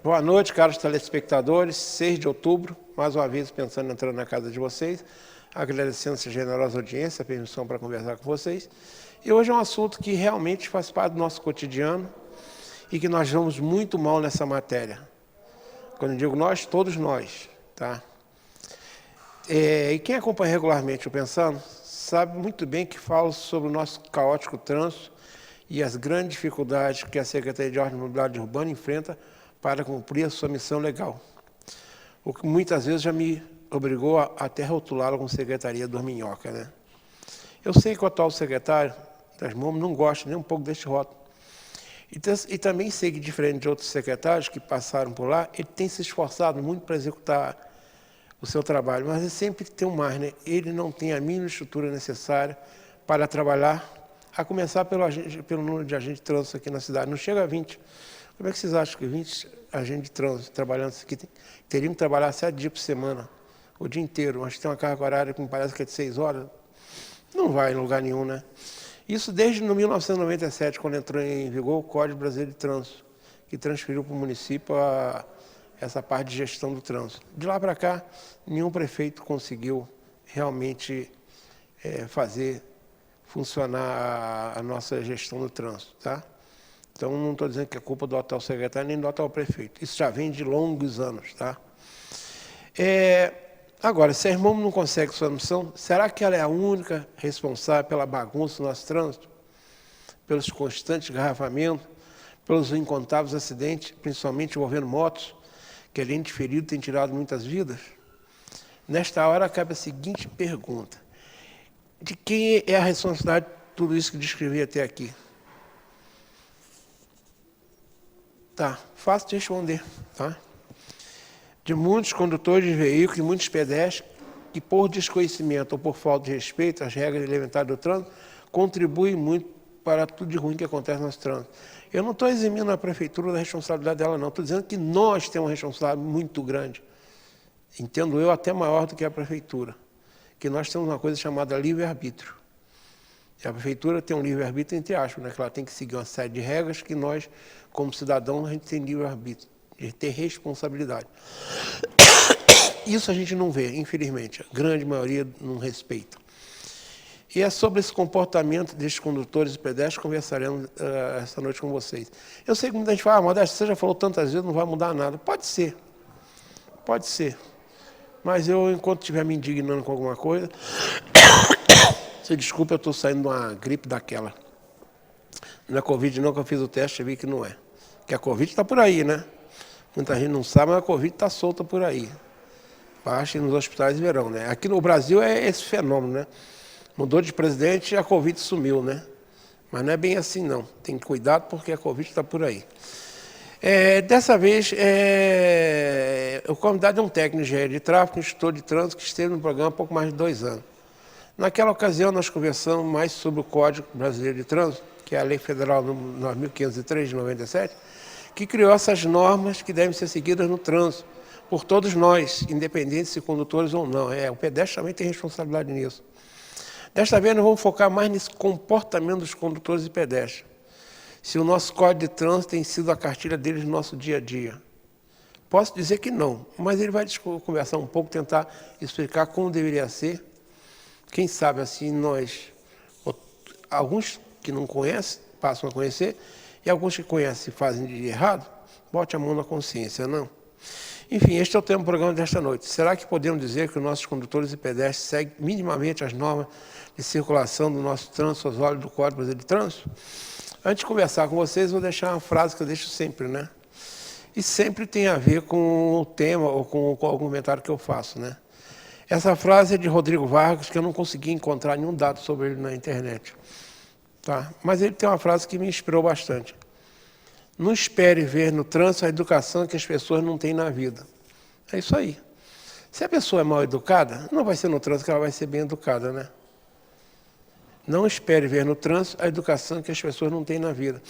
Boa noite, caros telespectadores. 6 de outubro, mais uma vez pensando em entrar na casa de vocês, agradecendo essa generosa audiência, a permissão para conversar com vocês. E hoje é um assunto que realmente faz parte do nosso cotidiano e que nós vamos muito mal nessa matéria. Quando eu digo nós, todos nós, tá? E quem acompanha regularmente o Pensando sabe muito bem que falo sobre o nosso caótico trânsito e as grandes dificuldades que a Secretaria de Ordem e Mobilidade Urbana enfrenta para cumprir a sua missão legal. O que muitas vezes já me obrigou a até rotulá-la como Secretaria Dorminhoca, né? Eu sei que o atual secretário das MOMs não gosta nem um pouco deste rótulo. E também sei que, diferente de outros secretários que passaram por lá, ele tem se esforçado muito para executar o seu trabalho, mas ele sempre tem um mais, né? Ele não tem a mínima estrutura necessária para trabalhar, a começar pelo número de agentes de trânsito aqui na cidade. Não chega a 20. Como é que vocês acham que 20 agentes de trânsito trabalhando isso aqui teriam que trabalhar 7 dias por semana, o dia inteiro? Mas tem uma carga horária que me parece que é de 6 horas. Não vai em lugar nenhum, né? Isso desde 1997, quando entrou em vigor o Código Brasileiro de Trânsito, que transferiu para o município essa parte de gestão do trânsito. De lá para cá, nenhum prefeito conseguiu realmente fazer funcionar a nossa gestão do trânsito, tá? Então, não estou dizendo que é culpa do atual secretário nem do atual prefeito. Isso já vem de longos anos, tá? Agora, se a irmã não consegue sua missão, será que ela é a única responsável pela bagunça do nosso trânsito? Pelos constantes engarrafamentos, pelos incontáveis acidentes, principalmente envolvendo motos, que além de ferido tem tirado muitas vidas? Nesta hora cabe a seguinte pergunta: de quem é a responsabilidade de tudo isso que descrevi até aqui? Tá, fácil de responder, tá? De muitos condutores de veículos e muitos pedestres que, por desconhecimento ou por falta de respeito às regras elementares do trânsito, contribuem muito para tudo de ruim que acontece no nosso trânsito. Eu não estou eximindo a prefeitura da responsabilidade dela, não. Estou dizendo que nós temos uma responsabilidade muito grande. Entendo eu, até maior do que a prefeitura. Que nós temos uma coisa chamada livre-arbítrio. E a prefeitura tem um livre-arbítrio, entre aspas, né? Que ela tem que seguir uma série de regras que nós, como cidadãos, a gente tem livre-arbítrio, de ter responsabilidade. Isso a gente não vê, infelizmente. A grande maioria não respeita. E é sobre esse comportamento desses condutores e pedestres que conversaremos essa noite com vocês. Eu sei que muita gente fala, Modesto, você já falou tantas vezes, não vai mudar nada. Pode ser. Pode ser. Mas eu, enquanto estiver me indignando com alguma coisa, você desculpa, eu estou saindo de uma gripe daquela. Não é Covid não, que eu fiz o teste e vi que não é. Porque a Covid está por aí, né? Muita gente não sabe, mas a Covid está solta por aí. Baixa nos hospitais de verão, né? Aqui no Brasil é esse fenômeno, né? Mudou de presidente e a Covid sumiu, né? Mas não é bem assim, não. Tem cuidado porque a Covid está por aí. Dessa vez, o convidado é um técnico de engenharia de tráfego, instrutor de trânsito, que esteve no programa há pouco mais de 2 anos. Naquela ocasião, nós conversamos mais sobre o Código Brasileiro de Trânsito, que é a Lei Federal 9.503 de 97, que criou essas normas que devem ser seguidas no trânsito, por todos nós, independente se condutores ou não. O pedestre também tem responsabilidade nisso. Desta vez, nós vamos focar mais nesse comportamento dos condutores e pedestres. Se o nosso Código de Trânsito tem sido a cartilha deles no nosso dia a dia. Posso dizer que não, mas ele vai conversar um pouco, tentar explicar como deveria ser. Quem sabe assim alguns que não conhecem, passam a conhecer, e alguns que conhecem e fazem de errado, bote a mão na consciência, não? Enfim, este é o tema do programa desta noite. Será que podemos dizer que os nossos condutores e pedestres seguem minimamente as normas de circulação do nosso trânsito aos olhos do Código Brasileiro de Trânsito? Antes de conversar com vocês, vou deixar uma frase que eu deixo sempre, né? E sempre tem a ver com o tema ou com o comentário que eu faço, né? Essa frase é de Rodrigo Vargas, que eu não consegui encontrar nenhum dado sobre ele na internet. Tá? Mas ele tem uma frase que me inspirou bastante. Não espere ver no trânsito a educação que as pessoas não têm na vida. É isso aí. Se a pessoa é mal educada, não vai ser no trânsito que ela vai ser bem educada, né? Não espere ver no trânsito a educação que as pessoas não têm na vida.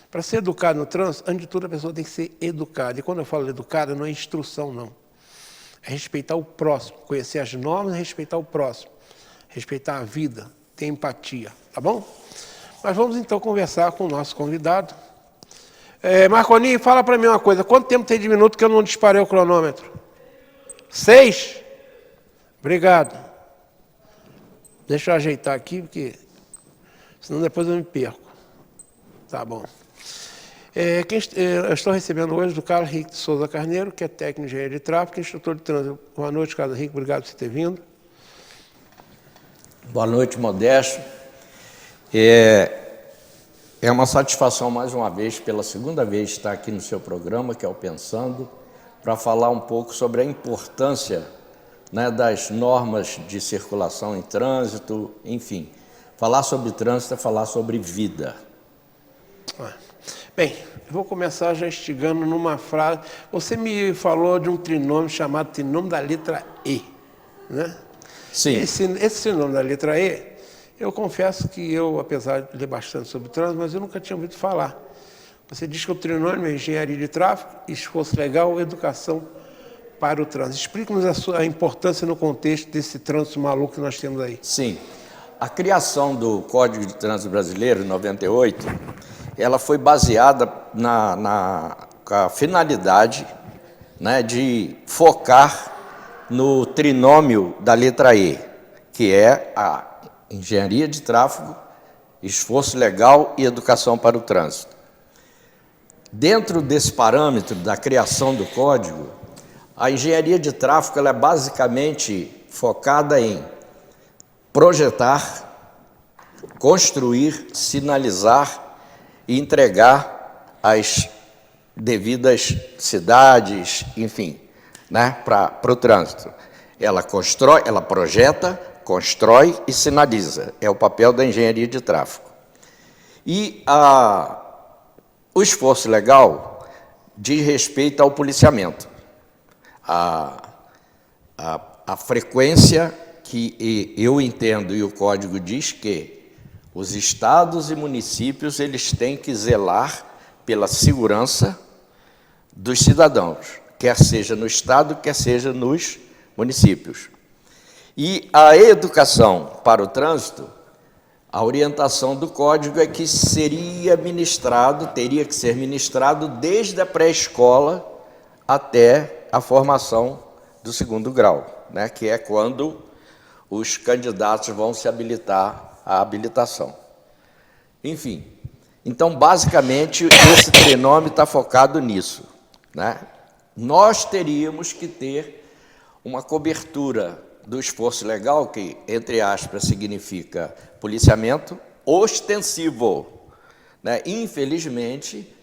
Para ser educado no trânsito, antes de tudo, a pessoa tem que ser educada. E quando eu falo educada, não é instrução, não. É respeitar o próximo, conhecer as normas e respeitar o próximo. Respeitar a vida, ter empatia, tá bom? Mas vamos então conversar com o nosso convidado. Marconi, fala para mim uma coisa. Quanto tempo tem de minuto que eu não disparei o cronômetro? 6? Obrigado. Deixa eu ajeitar aqui, porque senão depois eu me perco. Tá bom. Eu estou recebendo hoje do Carlos Henrique de Souza Carneiro, que é técnico de engenharia de tráfego, instrutor de trânsito. Boa noite, Carlos Henrique. Obrigado por você ter vindo. Boa noite, Modesto. É uma satisfação, mais uma vez, pela segunda vez, estar aqui no seu programa, que é o Pensando, para falar um pouco sobre a importância, né, das normas de circulação em trânsito, enfim. Falar sobre trânsito é falar sobre vida. Bem, eu vou começar já instigando numa frase. Você me falou de um trinômio chamado trinômio da letra E, né? Sim. Esse trinômio da letra E, eu confesso que eu, apesar de ler bastante sobre trânsito, mas eu nunca tinha ouvido falar. Você diz que o trinômio é engenharia de tráfego, esforço legal, educação para o trânsito. Explique-nos a importância no contexto desse trânsito maluco que nós temos aí. Sim. A criação do Código de Trânsito Brasileiro, em 98, ela foi baseada na finalidade, né, de focar no trinômio da letra E, que é a engenharia de tráfego, esforço legal e educação para o trânsito. Dentro desse parâmetro da criação do código, a engenharia de tráfego ela é basicamente focada em projetar, construir, sinalizar e entregar as devidas cidades, enfim, né, para o trânsito. Ela constrói, ela projeta, constrói e sinaliza. É o papel da engenharia de tráfego. E o esforço legal diz respeito ao policiamento. A frequência que eu entendo e o código diz que os estados e municípios eles têm que zelar pela segurança dos cidadãos, quer seja no estado, quer seja nos municípios. E a educação para o trânsito, a orientação do código é que teria que ser ministrado desde a pré-escola até a formação do segundo grau, né, que é quando os candidatos vão se habilitar à habilitação. Enfim, então, basicamente, esse trinômio está focado nisso, né? Nós teríamos que ter uma cobertura do esforço legal, que, entre aspas, significa policiamento ostensivo, né? Infelizmente,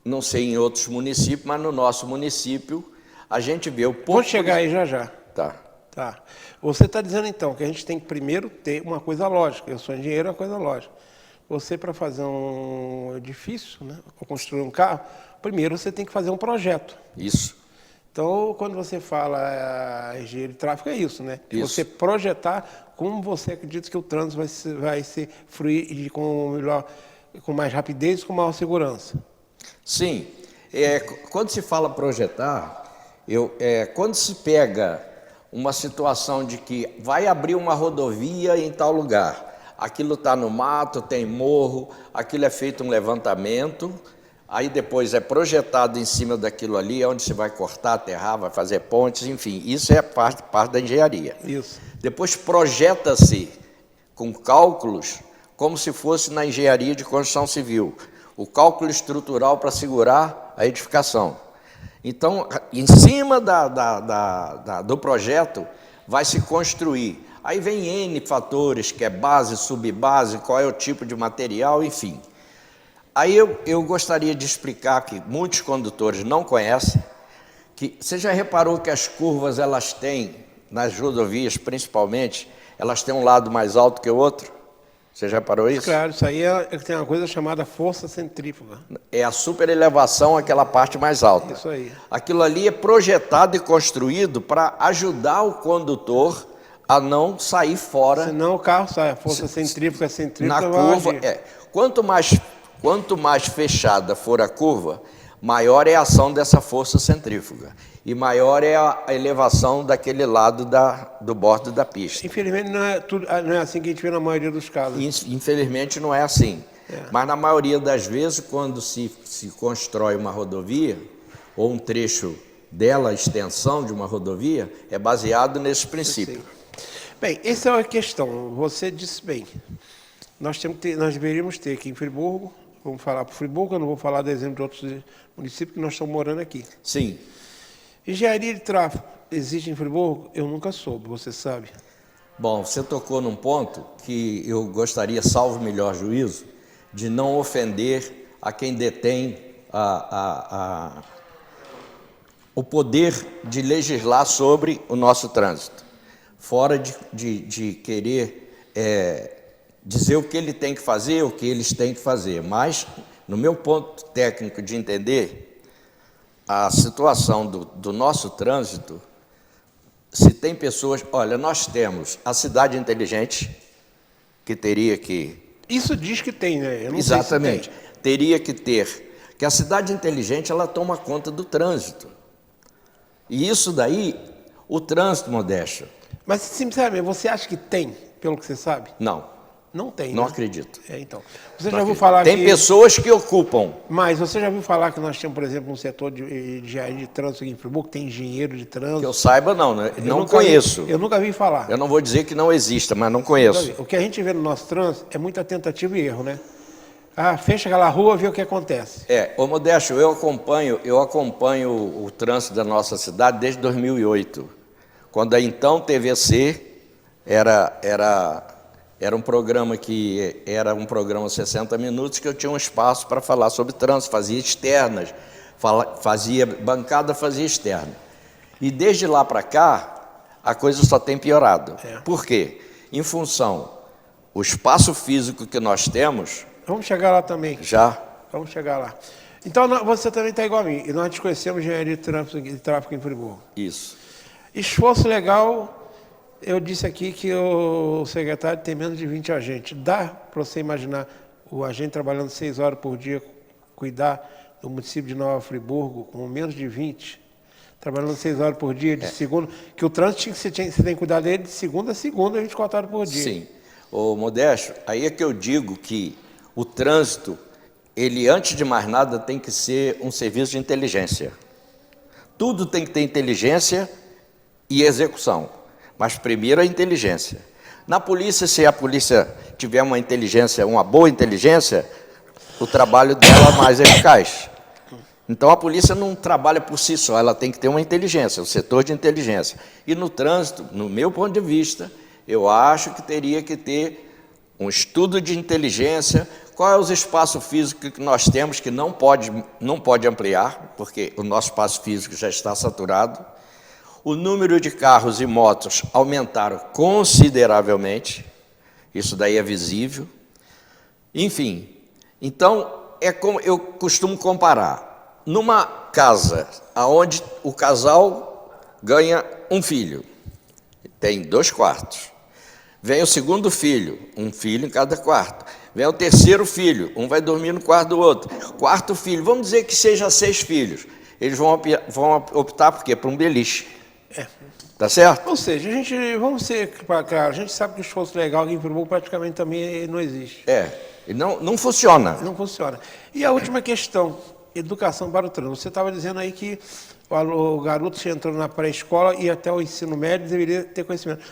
não sei em outros municípios, mas no nosso município, a gente vê o pouco... Vou chegar aí já já. Tá. Você está dizendo, então, que a gente tem que primeiro ter uma coisa lógica. Eu sou engenheiro, é uma coisa lógica. Você, para fazer um edifício, né, ou construir um carro, primeiro você tem que fazer um projeto. Isso. Então, quando você fala engenharia de tráfego, é isso, né? Isso. Você projetar como você acredita que o trânsito vai ser fluir com mais rapidez e com maior segurança. Sim. Quando se fala projetar, quando se pega uma situação de que vai abrir uma rodovia em tal lugar, aquilo está no mato, tem morro, aquilo é feito um levantamento, aí depois é projetado em cima daquilo ali, onde se vai cortar, aterrar, vai fazer pontes, enfim, isso é parte da engenharia. Isso. Depois projeta-se com cálculos, como se fosse na engenharia de construção civil, o cálculo estrutural para segurar a edificação. Então, em cima do projeto, vai se construir. Aí vem N fatores, que é base, subbase, qual é o tipo de material, enfim. Aí eu gostaria de explicar, que muitos condutores não conhecem, que você já reparou que as curvas, elas têm, nas rodovias principalmente, elas têm um lado mais alto que o outro? Você já reparou isso? Claro, isso aí tem uma coisa chamada força centrífuga. É a superelevação, aquela parte mais alta. Isso aí. Aquilo ali é projetado e construído para ajudar o condutor a não sair fora. Senão o carro sai, a força centrífuga na curva. Quanto mais fechada for a curva, maior é a ação dessa força centrífuga e maior é a elevação daquele lado do bordo da pista. Infelizmente não é assim que a gente vê na maioria dos casos. Infelizmente não é assim. Mas na maioria das vezes, quando se constrói uma rodovia, ou um trecho dela, a extensão de uma rodovia, é baseado nesse princípio. Bem, essa é uma questão. Você disse bem. Nós deveríamos ter aqui em Friburgo, vamos falar para Friburgo, eu não vou falar do exemplo de outros municípios que nós estamos morando aqui. Sim. Engenharia de tráfego existe em Friburgo? Eu nunca soube, você sabe. Bom, você tocou num ponto que eu gostaria, salvo melhor juízo, de não ofender a quem detém o poder de legislar sobre o nosso trânsito. Fora de querer dizer o que ele tem que fazer, o que eles têm que fazer. Mas, no meu ponto técnico de entender, a situação do nosso trânsito, se tem pessoas... Olha, nós temos a cidade inteligente, que teria que... Isso diz que tem, né? Eu não Exatamente. sei se tem. Teria que ter... Que a cidade inteligente, ela toma conta do trânsito. E isso daí, o trânsito, Modesto... Mas, sinceramente, você acha que tem, pelo que você sabe? Não. Não tem, Não né? acredito. Então. Você já ouviu falar Tem pessoas que ocupam. Mas você já ouviu falar que nós temos, por exemplo, um setor de engenharia de trânsito aqui em Friburgo, que tem engenheiro de trânsito? Que eu saiba, não, né? Eu Não nunca conheço. Eu nunca vi falar. Eu não vou dizer que não exista, mas não conheço. O que a gente vê no nosso trânsito é muita tentativa e erro, né? Ah, fecha aquela rua, vê o que acontece. Ô Modesto, eu acompanho o trânsito da nossa cidade desde 2008, quando a então TVC era um programa que era um programa 60 minutos, que eu tinha um espaço para falar sobre trânsito, fazia externas, fazia bancada, fazia externa. E desde lá para cá, a coisa só tem piorado. Por quê? Em função o espaço físico que nós temos... Vamos chegar lá também. Já. Vamos chegar lá. Então, você também está igual a mim. E nós desconhecemos engenharia de tráfego em Friburgo. Isso. Esforço legal, eu disse aqui que o secretário tem menos de 20 agentes. Dá para você imaginar o agente trabalhando 6 horas por dia, cuidar do município de Nova Friburgo, com menos de 20, trabalhando 6 horas por dia, de segunda, que o trânsito você tem que cuidar dele de segunda a segunda, 24 horas por dia. Sim. Ô Modesto, aí é que eu digo que o trânsito, ele antes de mais nada tem que ser um serviço de inteligência. Tudo tem que ter inteligência e execução, mas primeiro a inteligência. Na polícia, se a polícia tiver uma inteligência, uma boa inteligência, o trabalho dela é mais eficaz. Então a polícia não trabalha por si só, ela tem que ter uma inteligência, o setor de inteligência. E no trânsito, no meu ponto de vista, eu acho que teria que ter um estudo de inteligência, qual é os espaços físicos que nós temos que não pode ampliar, porque o nosso espaço físico já está saturado. O número de carros e motos aumentaram consideravelmente, isso daí é visível. Enfim, então, é como eu costumo comparar. Numa casa onde o casal ganha um filho, tem 2 quartos. Vem o segundo filho, um filho em cada quarto. Vem o terceiro filho, um vai dormir no quarto do outro. Quarto filho, vamos dizer que seja 6 filhos. Eles vão optar por quê? Por um beliche. Tá certo? Ou seja, vamos ser claro, a gente sabe que o esforço legal aqui em Friburgo praticamente também não existe. Não funciona. Não funciona. E a última questão, educação para o trânsito. Você estava dizendo aí que o garoto que entrou na pré-escola e até o ensino médio deveria ter conhecimento.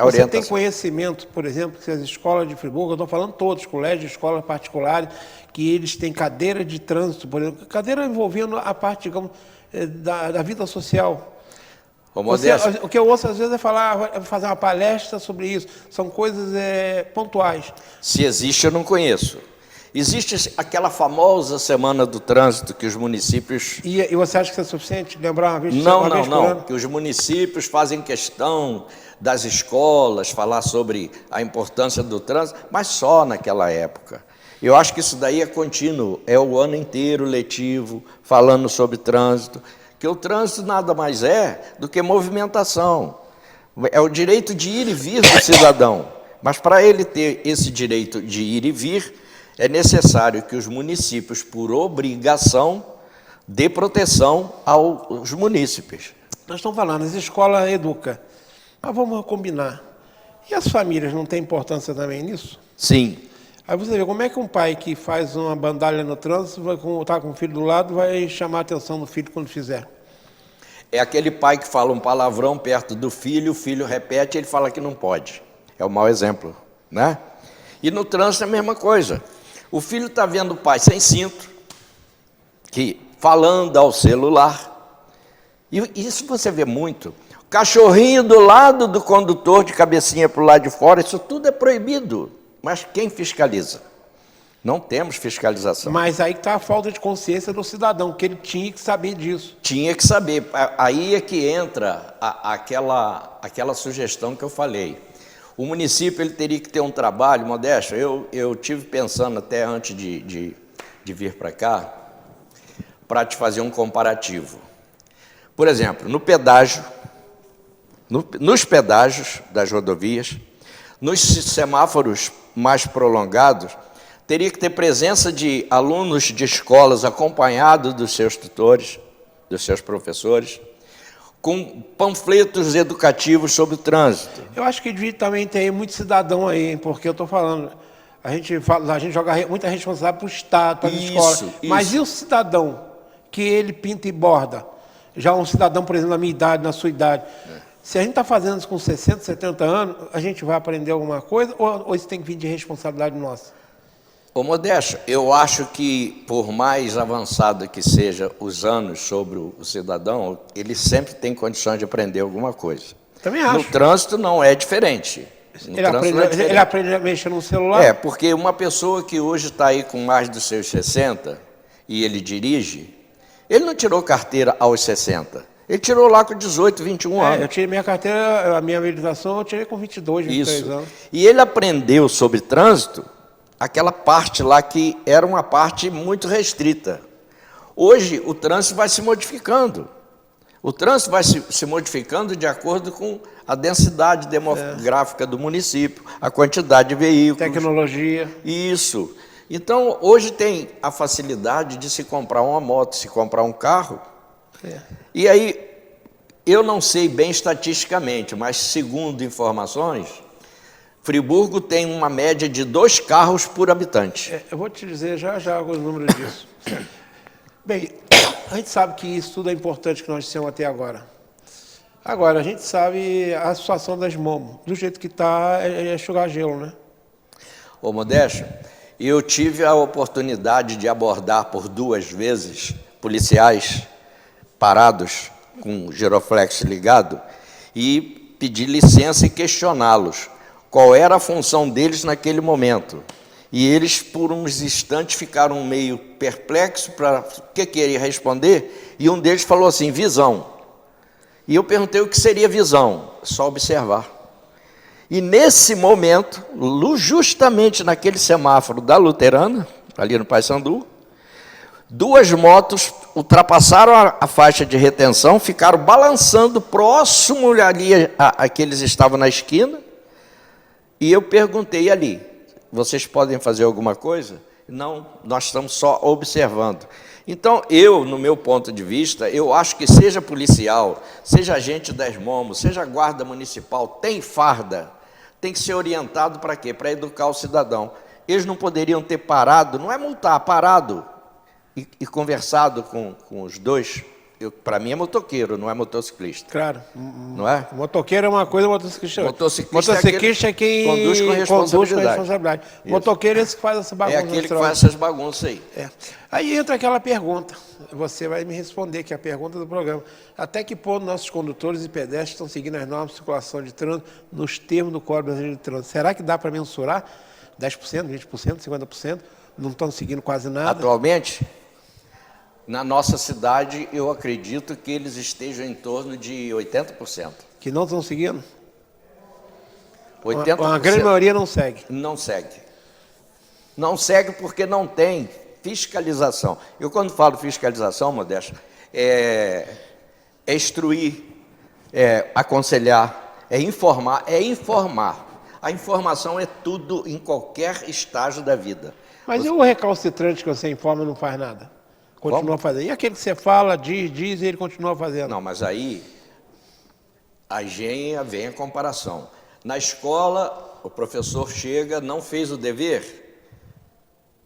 Você tem conhecimento, por exemplo, que as escolas de Friburgo, eu estou falando todos, colégios, escolas particulares, que eles têm cadeira de trânsito, por exemplo, cadeira envolvendo a parte, digamos, da vida social. O que eu ouço às vezes é fazer uma palestra sobre isso. São coisas pontuais. Se existe, eu não conheço. Existe aquela famosa semana do trânsito que os municípios... E você acha que isso é suficiente? Lembrar uma vez por Não. Que os municípios fazem questão das escolas, falar sobre a importância do trânsito, mas só naquela época. Eu acho que isso daí é contínuo, é o ano inteiro letivo, falando sobre trânsito, que o trânsito nada mais é do que movimentação. É o direito de ir e vir do cidadão. Mas para ele ter esse direito de ir e vir, é necessário que os municípios, por obrigação, dê proteção aos munícipes. Nós estamos falando, as escolas educam. Mas vamos combinar. E as famílias não têm importância também nisso? Sim. Aí você vê como é que um pai que faz uma bandalha no trânsito, tá com o filho do lado, vai chamar a atenção do filho quando fizer. É aquele pai que fala um palavrão perto do filho, o filho repete e ele fala que não pode. É o mau exemplo, né? E no trânsito é a mesma coisa. O filho está vendo o pai sem cinto, que falando ao celular. E isso você vê muito. Cachorrinho do lado do condutor, de cabecinha para o lado de fora, isso tudo é proibido. Mas quem fiscaliza? Não temos fiscalização. Mas aí está a falta de consciência do cidadão, que ele tinha que saber disso. Tinha que saber. Aí é que entra aquela sugestão que eu falei. O município ele teria que ter um trabalho, Modesto. Eu tive pensando até antes de vir para cá, para te fazer um comparativo. Por exemplo, no pedágio, nos pedágios das rodovias, nos semáforos mais prolongados, teria que ter presença de alunos de escolas acompanhados dos seus tutores, dos seus professores, com panfletos educativos sobre o trânsito. Eu acho que devia também ter muito cidadão aí, hein, porque eu estou falando, a gente joga muita responsabilidade para o Estado, para a escola. Mas e o cidadão que ele pinta e borda? Já um cidadão, por exemplo, na minha idade, na sua idade. Se a gente está fazendo isso com 60, 70 anos, a gente vai aprender alguma coisa ou isso tem que vir de responsabilidade nossa? Ô Modesto, eu acho que por mais avançado que seja os anos sobre o cidadão, ele sempre tem condições de aprender alguma coisa. Também acho. No trânsito não é diferente. Ele aprende a mexer no celular? É, porque uma pessoa que hoje está aí com mais dos seus 60 e ele dirige, ele não tirou carteira aos 60. Ele tirou lá com 18, 21 anos. Eu tirei minha carteira, a minha habilitação, eu tirei com 22, 23 anos. E ele aprendeu sobre trânsito aquela parte lá que era uma parte muito restrita. Hoje, o trânsito vai se modificando. O trânsito vai se modificando de acordo com a densidade demográfica do município, a quantidade de veículos. Tecnologia. Isso. Então, hoje tem a facilidade de se comprar uma moto, se comprar um carro. E aí, eu não sei bem estatisticamente, mas segundo informações, Friburgo tem uma média de 2 carros por habitante. Eu vou te dizer já os números disso. Bem, a gente sabe que isso tudo é importante que nós dissemos até agora. Agora, a gente sabe a situação das MOMO. Do jeito que está, é enxugar gelo, né? Ô Modesto, eu tive a oportunidade de abordar por 2 vezes policiais parados com o giroflex ligado e pedir licença e questioná-los qual era a função deles naquele momento. E eles, por uns instantes, ficaram meio perplexos para o que queria responder, e um deles falou assim, visão. E eu perguntei o que seria visão, só observar. E nesse momento, justamente naquele semáforo da Luterana, ali no Paissandu, 2 motos ultrapassaram a faixa de retenção, ficaram balançando próximo ali a que eles estavam na esquina, e eu perguntei ali, vocês podem fazer alguma coisa? Não, nós estamos só observando. Então, no meu ponto de vista, eu acho que seja policial, seja agente das MOMO, seja guarda municipal, tem farda, tem que ser orientado para quê? Para educar o cidadão. Eles não poderiam ter parado, não é multar, parado e conversado com os dois. Para mim é motoqueiro, não é motociclista. Claro. Não é? Motoqueiro é uma coisa, motociclista é outra. Motociclista é quem conduz com responsabilidade. Motoqueiro é esse que faz essa bagunça. É aquele que faz essas bagunças aí. Aí entra aquela pergunta, você vai me responder, que é a pergunta do programa. Até que ponto nossos condutores e pedestres estão seguindo as normas de circulação de trânsito nos termos do Código Brasileiro de Trânsito? Será que dá para mensurar 10%, 20%, 50%? Não estão seguindo quase nada? Atualmente, na nossa cidade, eu acredito que eles estejam em torno de 80%. Que não estão seguindo? 80%. A grande maioria não segue. Não segue. Não segue porque não tem fiscalização. Eu, quando falo fiscalização, Modesto, é instruir, aconselhar, é informar. A informação é tudo em qualquer estágio da vida. Mas e o recalcitrante que você informa e não faz nada? Continua fazendo. E aquele que você fala, diz e ele continua fazendo? Não, mas aí vem a comparação. Na escola, o professor chega, não fez o dever,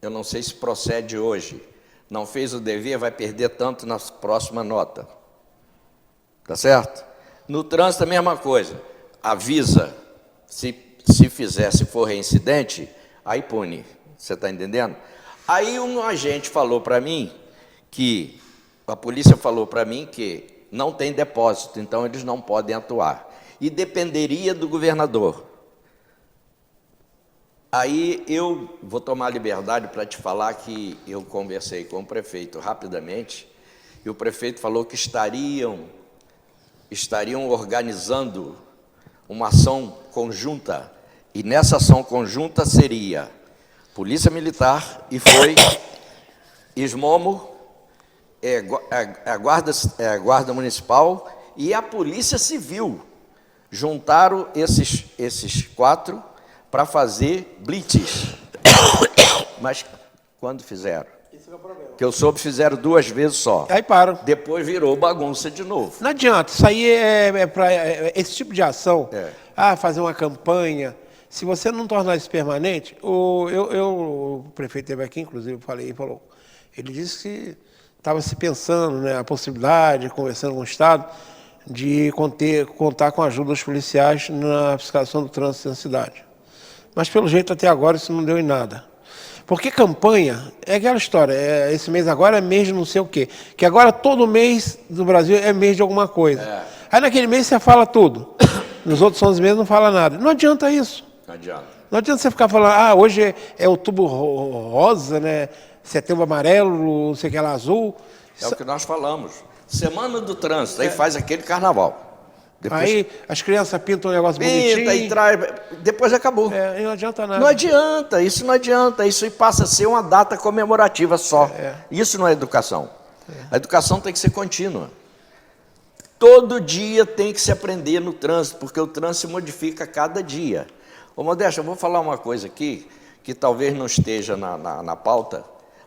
eu não sei se procede hoje, não fez o dever, vai perder tanto na próxima nota. Tá certo? No trânsito, a mesma coisa. Avisa, se fizer, se for reincidente, aí pune. Você está entendendo? Aí um agente falou para mim que, a polícia falou para mim que não tem depósito, então eles não podem atuar. E dependeria do governador. Aí eu vou tomar liberdade para te falar que eu conversei com o prefeito rapidamente, e o prefeito falou que estariam organizando uma ação conjunta, e nessa ação conjunta seria Polícia Militar, e foi Esmomo, a Guarda Municipal e a Polícia Civil. Juntaram esses 4 para fazer blitz. Mas quando fizeram? Esse é o problema. Que eu soube, fizeram 2 vezes só. Aí param. Depois virou bagunça de novo. Não adianta, isso aí é para esse tipo de ação, fazer uma campanha, se você não tornar isso permanente, o prefeito esteve aqui, inclusive, ele disse que estava se pensando, né, a possibilidade, conversando com o Estado, de contar com a ajuda dos policiais na fiscalização do trânsito na cidade. Mas, pelo jeito, até agora, isso não deu em nada. Porque campanha é aquela história, esse mês agora é mês de não sei o quê, que agora todo mês do Brasil é mês de alguma coisa. Aí naquele mês você fala tudo, nos outros 11 meses não fala nada. Não adianta isso. Não adianta. Não adianta você ficar falando, hoje é outubro rosa, né? Setembro amarelo, não sei o que lá, azul. É o que nós falamos. Semana do trânsito, aí faz aquele carnaval. Depois... Aí as crianças pintam um negócio bonitinho. E traz, depois acabou. E não adianta nada. Não adianta, isso não adianta. Isso aí passa a ser uma data comemorativa só. Isso não é educação. A educação tem que ser contínua. Todo dia tem que se aprender no trânsito, porque o trânsito se modifica a cada dia. Ô Modesto, eu vou falar uma coisa aqui, que talvez não esteja na pauta,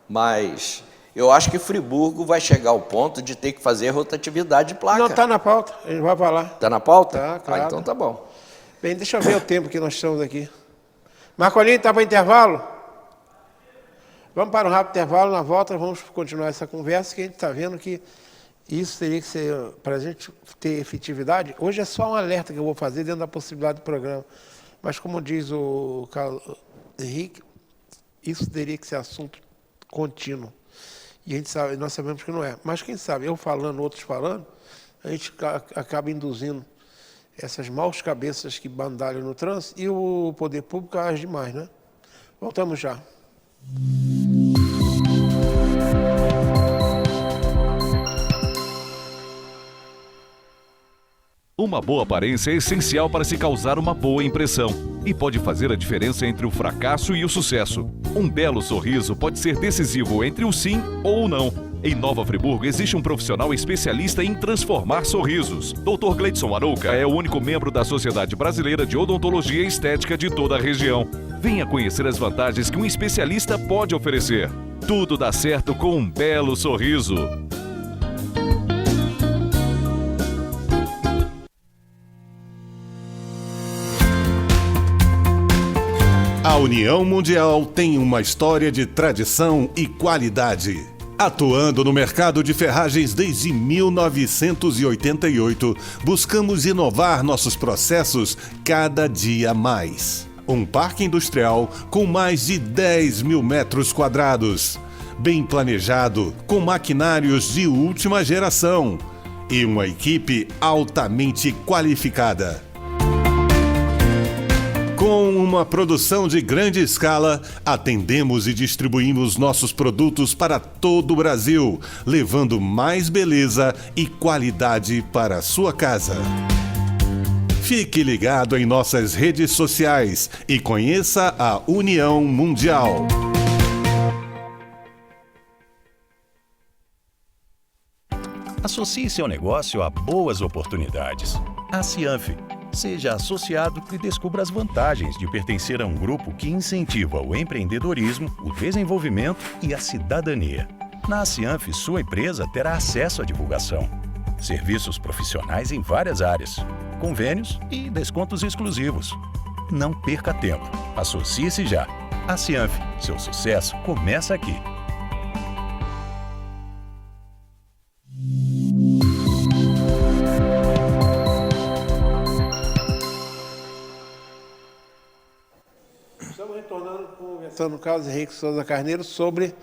mas eu acho que Friburgo vai chegar ao ponto de ter que fazer rotatividade de placa. Não, está na pauta, a gente vai falar. Está na pauta? Tá, claro. Então tá bom. Bem, deixa eu ver o tempo que nós estamos aqui. Marcolinho, está para intervalo? Vamos para um rápido intervalo, na volta vamos continuar essa conversa, que a gente está vendo que isso teria que ser, para a gente ter efetividade, hoje é só um alerta que eu vou fazer dentro da possibilidade do programa. Mas, como diz o Carlos Henrique, isso teria que ser assunto contínuo. E a gente sabe, nós sabemos que não é. Mas quem sabe, eu falando, outros falando, a gente acaba induzindo essas maus cabeças que bandalham no trânsito e o poder público age demais, né? Voltamos já. Uma boa aparência é essencial para se causar uma boa impressão e pode fazer a diferença entre o fracasso e o sucesso. Um belo sorriso pode ser decisivo entre o sim ou o não. Em Nova Friburgo existe um profissional especialista em transformar sorrisos. Dr. Gleidson Arouca é o único membro da Sociedade Brasileira de Odontologia e Estética de toda a região. Venha conhecer as vantagens que um especialista pode oferecer. Tudo dá certo com um belo sorriso. A União Mundial tem uma história de tradição e qualidade. Atuando no mercado de ferragens desde 1988, buscamos inovar nossos processos cada dia mais. Um parque industrial com mais de 10 mil metros quadrados, bem planejado, com maquinários de última geração e uma equipe altamente qualificada. Com uma produção de grande escala, atendemos e distribuímos nossos produtos para todo o Brasil, levando mais beleza e qualidade para a sua casa. Fique ligado em nossas redes sociais e conheça a União Mundial. Associe seu negócio a boas oportunidades. A Cianf. Seja associado e descubra as vantagens de pertencer a um grupo que incentiva o empreendedorismo, o desenvolvimento e a cidadania. Na Cianf, sua empresa terá acesso à divulgação, serviços profissionais em várias áreas, convênios e descontos exclusivos. Não perca tempo. Associe-se já. A Cianf, seu sucesso começa aqui. Estamos retornando, conversando com o Carlos Henrique Souza Carneiro sobre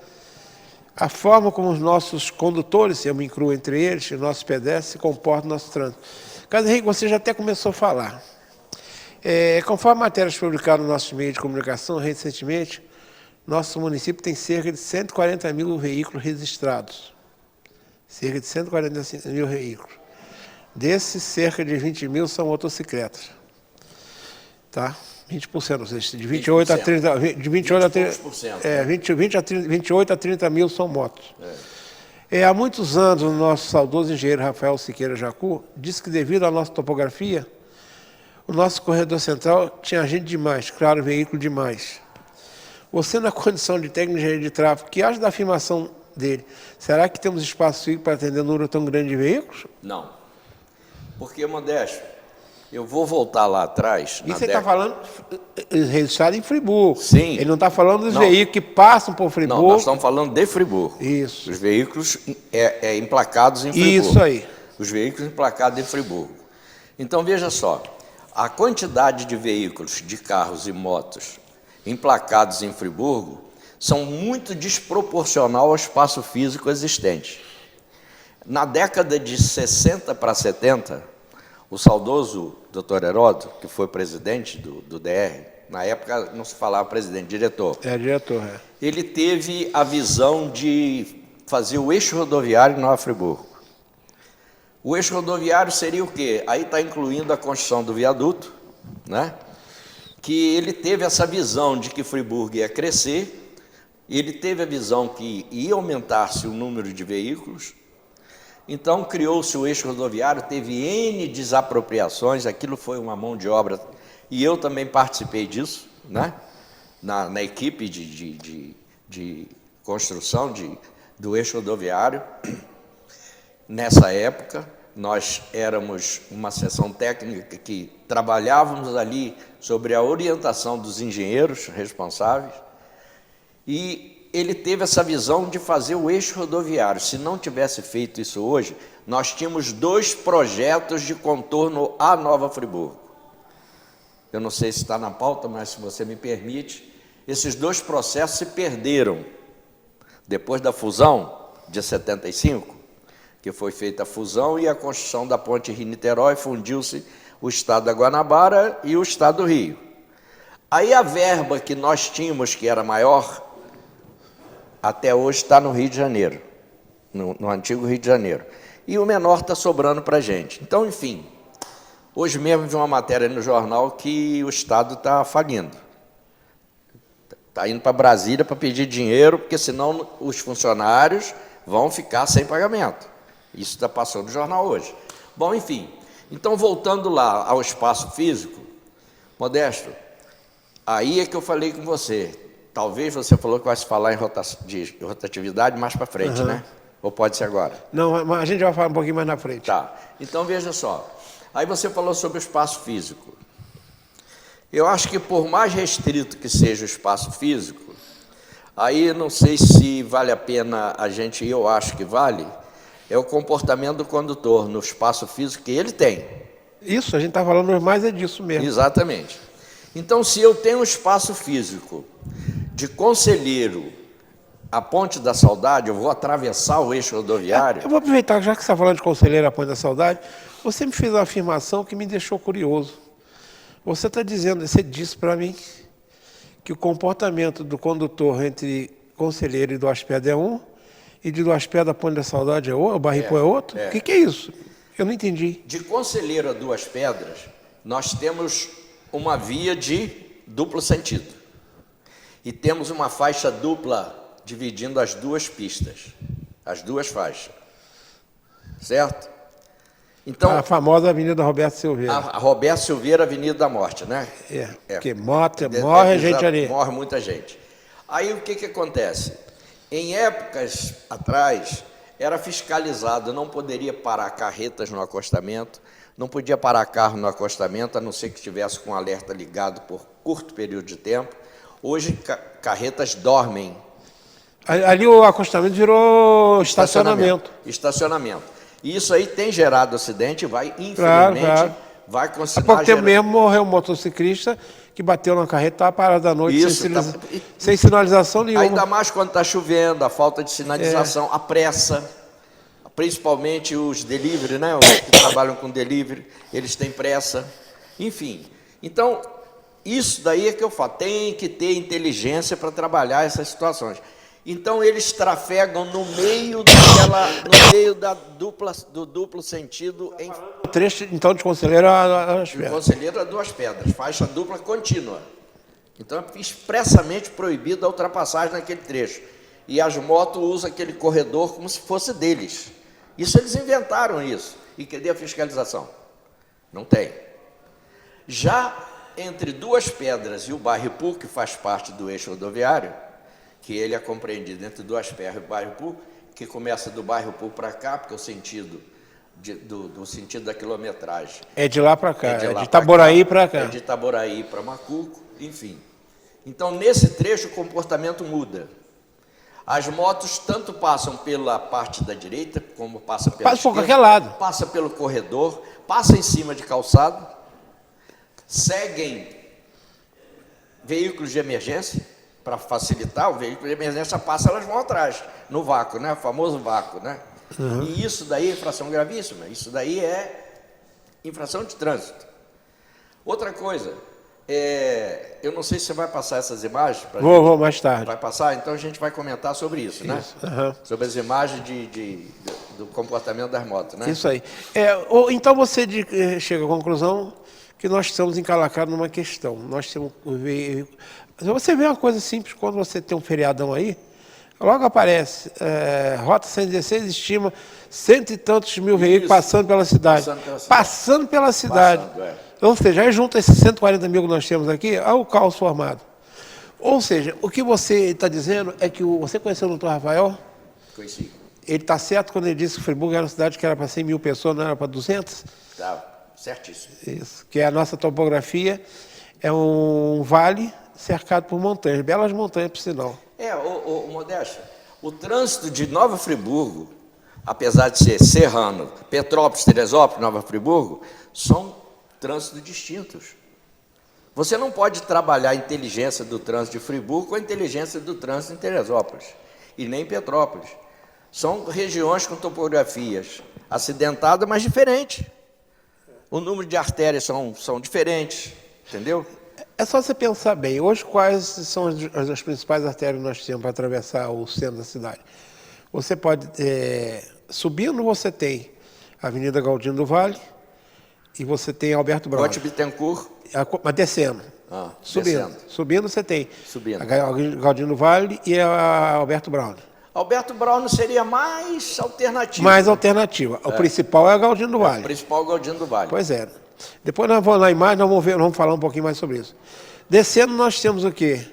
a forma como os nossos condutores, eu me incluo entre eles, os nossos pedestres, se comportam no nosso trânsito. Carlos Henrique, você já até começou a falar. Conforme matérias publicadas no nosso meio de comunicação recentemente, nosso município tem cerca de 140 mil veículos registrados. Cerca de 140 mil veículos. Desses, cerca de 20 mil são motocicletas. Tá? 20%, ou seja, de 28 a 30, de 28 a 30, 28 a 30 mil são motos. Há muitos anos, o nosso saudoso engenheiro Rafael Siqueira Jacu disse que, devido à nossa topografia, o nosso corredor central tinha gente demais, claro, veículo demais. Você, na condição de técnico de engenharia de tráfego, que acha da afirmação dele, será que temos espaço físico para atender um número tão grande de veículos? Não. Porque, Modesto, eu vou voltar lá atrás. Isso ele está falando registrado em Friburgo. Sim. Ele não está falando dos veículos que passam por Friburgo. Não, nós estamos falando de Friburgo. Isso. Os veículos emplacados em Friburgo. Isso aí. Os veículos emplacados em Friburgo. Então, veja só, a quantidade de veículos, de carros e motos emplacados em Friburgo são muito desproporcional ao espaço físico existente. Na década de 60 para 70, o saudoso Dr. Heródoto, que foi presidente do DR, na época não se falava presidente, diretor. Diretor, Ele teve a visão de fazer o eixo rodoviário em Nova Friburgo. O eixo rodoviário seria o quê? Aí está incluindo a construção do viaduto, né? Que ele teve essa visão de que Friburgo ia crescer, ele teve a visão que ia aumentar-se o número de veículos. Então, criou-se o eixo rodoviário, teve N desapropriações, aquilo foi uma mão de obra, e eu também participei disso, né? na equipe de construção do eixo rodoviário. Nessa época, nós éramos uma seção técnica que trabalhávamos ali sobre a orientação dos engenheiros responsáveis, e ele teve essa visão de fazer o eixo rodoviário. Se não tivesse feito isso hoje, nós tínhamos 2 projetos de contorno a Nova Friburgo. Eu não sei se está na pauta, mas se você me permite, esses 2 processos se perderam. Depois da fusão de 75, que foi feita a fusão e a construção da ponte Rio-Niterói, fundiu-se o estado da Guanabara e o estado do Rio. Aí a verba que nós tínhamos, que era maior, até hoje está no Rio de Janeiro, no antigo Rio de Janeiro. E o menor está sobrando para a gente. Então, enfim, hoje mesmo vi uma matéria no jornal que o Estado está falindo. Está indo para Brasília para pedir dinheiro, porque senão os funcionários vão ficar sem pagamento. Isso está passando no jornal hoje. Bom, enfim, então voltando lá ao espaço físico, Modesto, aí é que eu falei com você. Talvez você falou que vai se falar de rotatividade mais para frente, né? Ou pode ser agora? Não, mas a gente vai falar um pouquinho mais na frente. Tá. Então, veja só. Aí você falou sobre o espaço físico. Eu acho que por mais restrito que seja o espaço físico, aí não sei se vale a pena eu acho que vale, é o comportamento do condutor no espaço físico que ele tem. Isso, a gente está falando mais disso mesmo. Exatamente. Então, se eu tenho um espaço físico de Conselheiro a Ponte da Saudade, eu vou atravessar o eixo rodoviário. Eu vou aproveitar, já que você está falando de Conselheiro a Ponte da Saudade, você me fez uma afirmação que me deixou curioso. Você disse para mim que o comportamento do condutor entre Conselheiro e Duas Pedras é um, e de Duas Pedras a Ponte da Saudade é outro, o Barricô é outro? O que é isso? Eu não entendi. De Conselheiro a Duas Pedras, nós temos uma via de duplo sentido. E temos uma faixa dupla dividindo as 2 pistas, as 2 faixas. Certo? Então, a famosa Avenida Roberto Silveira. A Roberto Silveira, Avenida da Morte, né? Porque morre gente ali. Morre muita gente. Aí o que acontece? Em épocas atrás, era fiscalizado, não poderia parar carretas no acostamento, não podia parar carro no acostamento, a não ser que estivesse com o alerta ligado por curto período de tempo. Hoje, carretas dormem. Ali o acostamento virou estacionamento. Estacionamento. E isso aí tem gerado acidente, infelizmente, Claro. vai Há continuar pouco tempo gerando. mesmo morreu um motociclista que bateu na carreta, estava parado à noite, Isso, sem sinalização nenhuma. Ainda mais quando está chovendo, a falta de sinalização, a pressa, principalmente os delivery, né? Os que trabalham com delivery, eles têm pressa. Enfim, então, isso daí é que eu falo, tem que ter inteligência para trabalhar essas situações. Então, eles trafegam no meio do duplo sentido em O trecho, então, de Conselheiro a Conselheiro a Duas Pedras, faixa dupla contínua. Então, é expressamente proibido a ultrapassagem naquele trecho. E as motos usam aquele corredor como se fosse deles. Isso eles inventaram isso. E cadê a fiscalização? Não tem. Já entre Duas Pedras e o bairro Ipu, que faz parte do eixo rodoviário, que ele é compreendido entre Duas Pedras e o bairro Ipu, que começa do bairro Ipu para cá, porque o sentido do sentido da quilometragem É de lá para cá, é de Itaboraí para cá. É de Itaboraí para Macuco, enfim. Então, nesse trecho, o comportamento muda. As motos tanto passam pela parte da direita, como passam pela Passa por esquerda, qualquer lado. passa pelo corredor, passa em cima de calçado, seguem veículos de emergência, para facilitar, o veículo de emergência passa, elas vão atrás, no vácuo, né? O famoso vácuo, né? E isso daí é infração gravíssima, isso daí é infração de trânsito. Outra coisa, eu não sei se você vai passar essas imagens para Vou mais tarde. Vai passar? Então a gente vai comentar sobre isso, né? Sobre as imagens do comportamento das motos, né? Isso aí. Então você chega à conclusão que nós estamos encalacados numa questão. Nós temos você vê uma coisa simples, quando você tem um feriadão aí, logo aparece, Rota 116 estima 100 e tantos mil veículos passando pela cidade. Passando pela cidade. Ou seja, aí junta esses 140 mil que nós temos aqui, olha o caos formado. Ou seja, o que você está dizendo é que você conheceu o doutor Rafael? Conheci. Ele está certo quando ele disse que Friburgo era uma cidade que era para 100 mil pessoas, não era para 200? Tá, certíssimo. Isso, que a nossa topografia é um vale cercado por montanhas, belas montanhas, por sinal. Modéstia, o trânsito de Nova Friburgo, apesar de ser Serrano, Petrópolis, Teresópolis, Nova Friburgo, são trânsitos distintos. Você não pode trabalhar a inteligência do trânsito de Friburgo com a inteligência do trânsito em Teresópolis, e nem em Petrópolis. São regiões com topografias acidentadas, mas diferentes. O número de artérias são diferentes, entendeu? É só você pensar bem, hoje quais são as principais artérias que nós temos para atravessar o centro da cidade? Você pode, subindo você tem a Avenida Galdino do Vale e você tem Alberto Braun. Cote Bittencourt. Mas descendo. Subindo você tem a Galdino do Vale e a Alberto Braun. Alberto Braun seria mais alternativa. Mais alternativa. O principal é a Galdino do Vale. O principal é o Galdino do Vale. Pois é. Depois nós vamos na imagem, nós vamos falar um pouquinho mais sobre isso. Descendo nós temos o quê?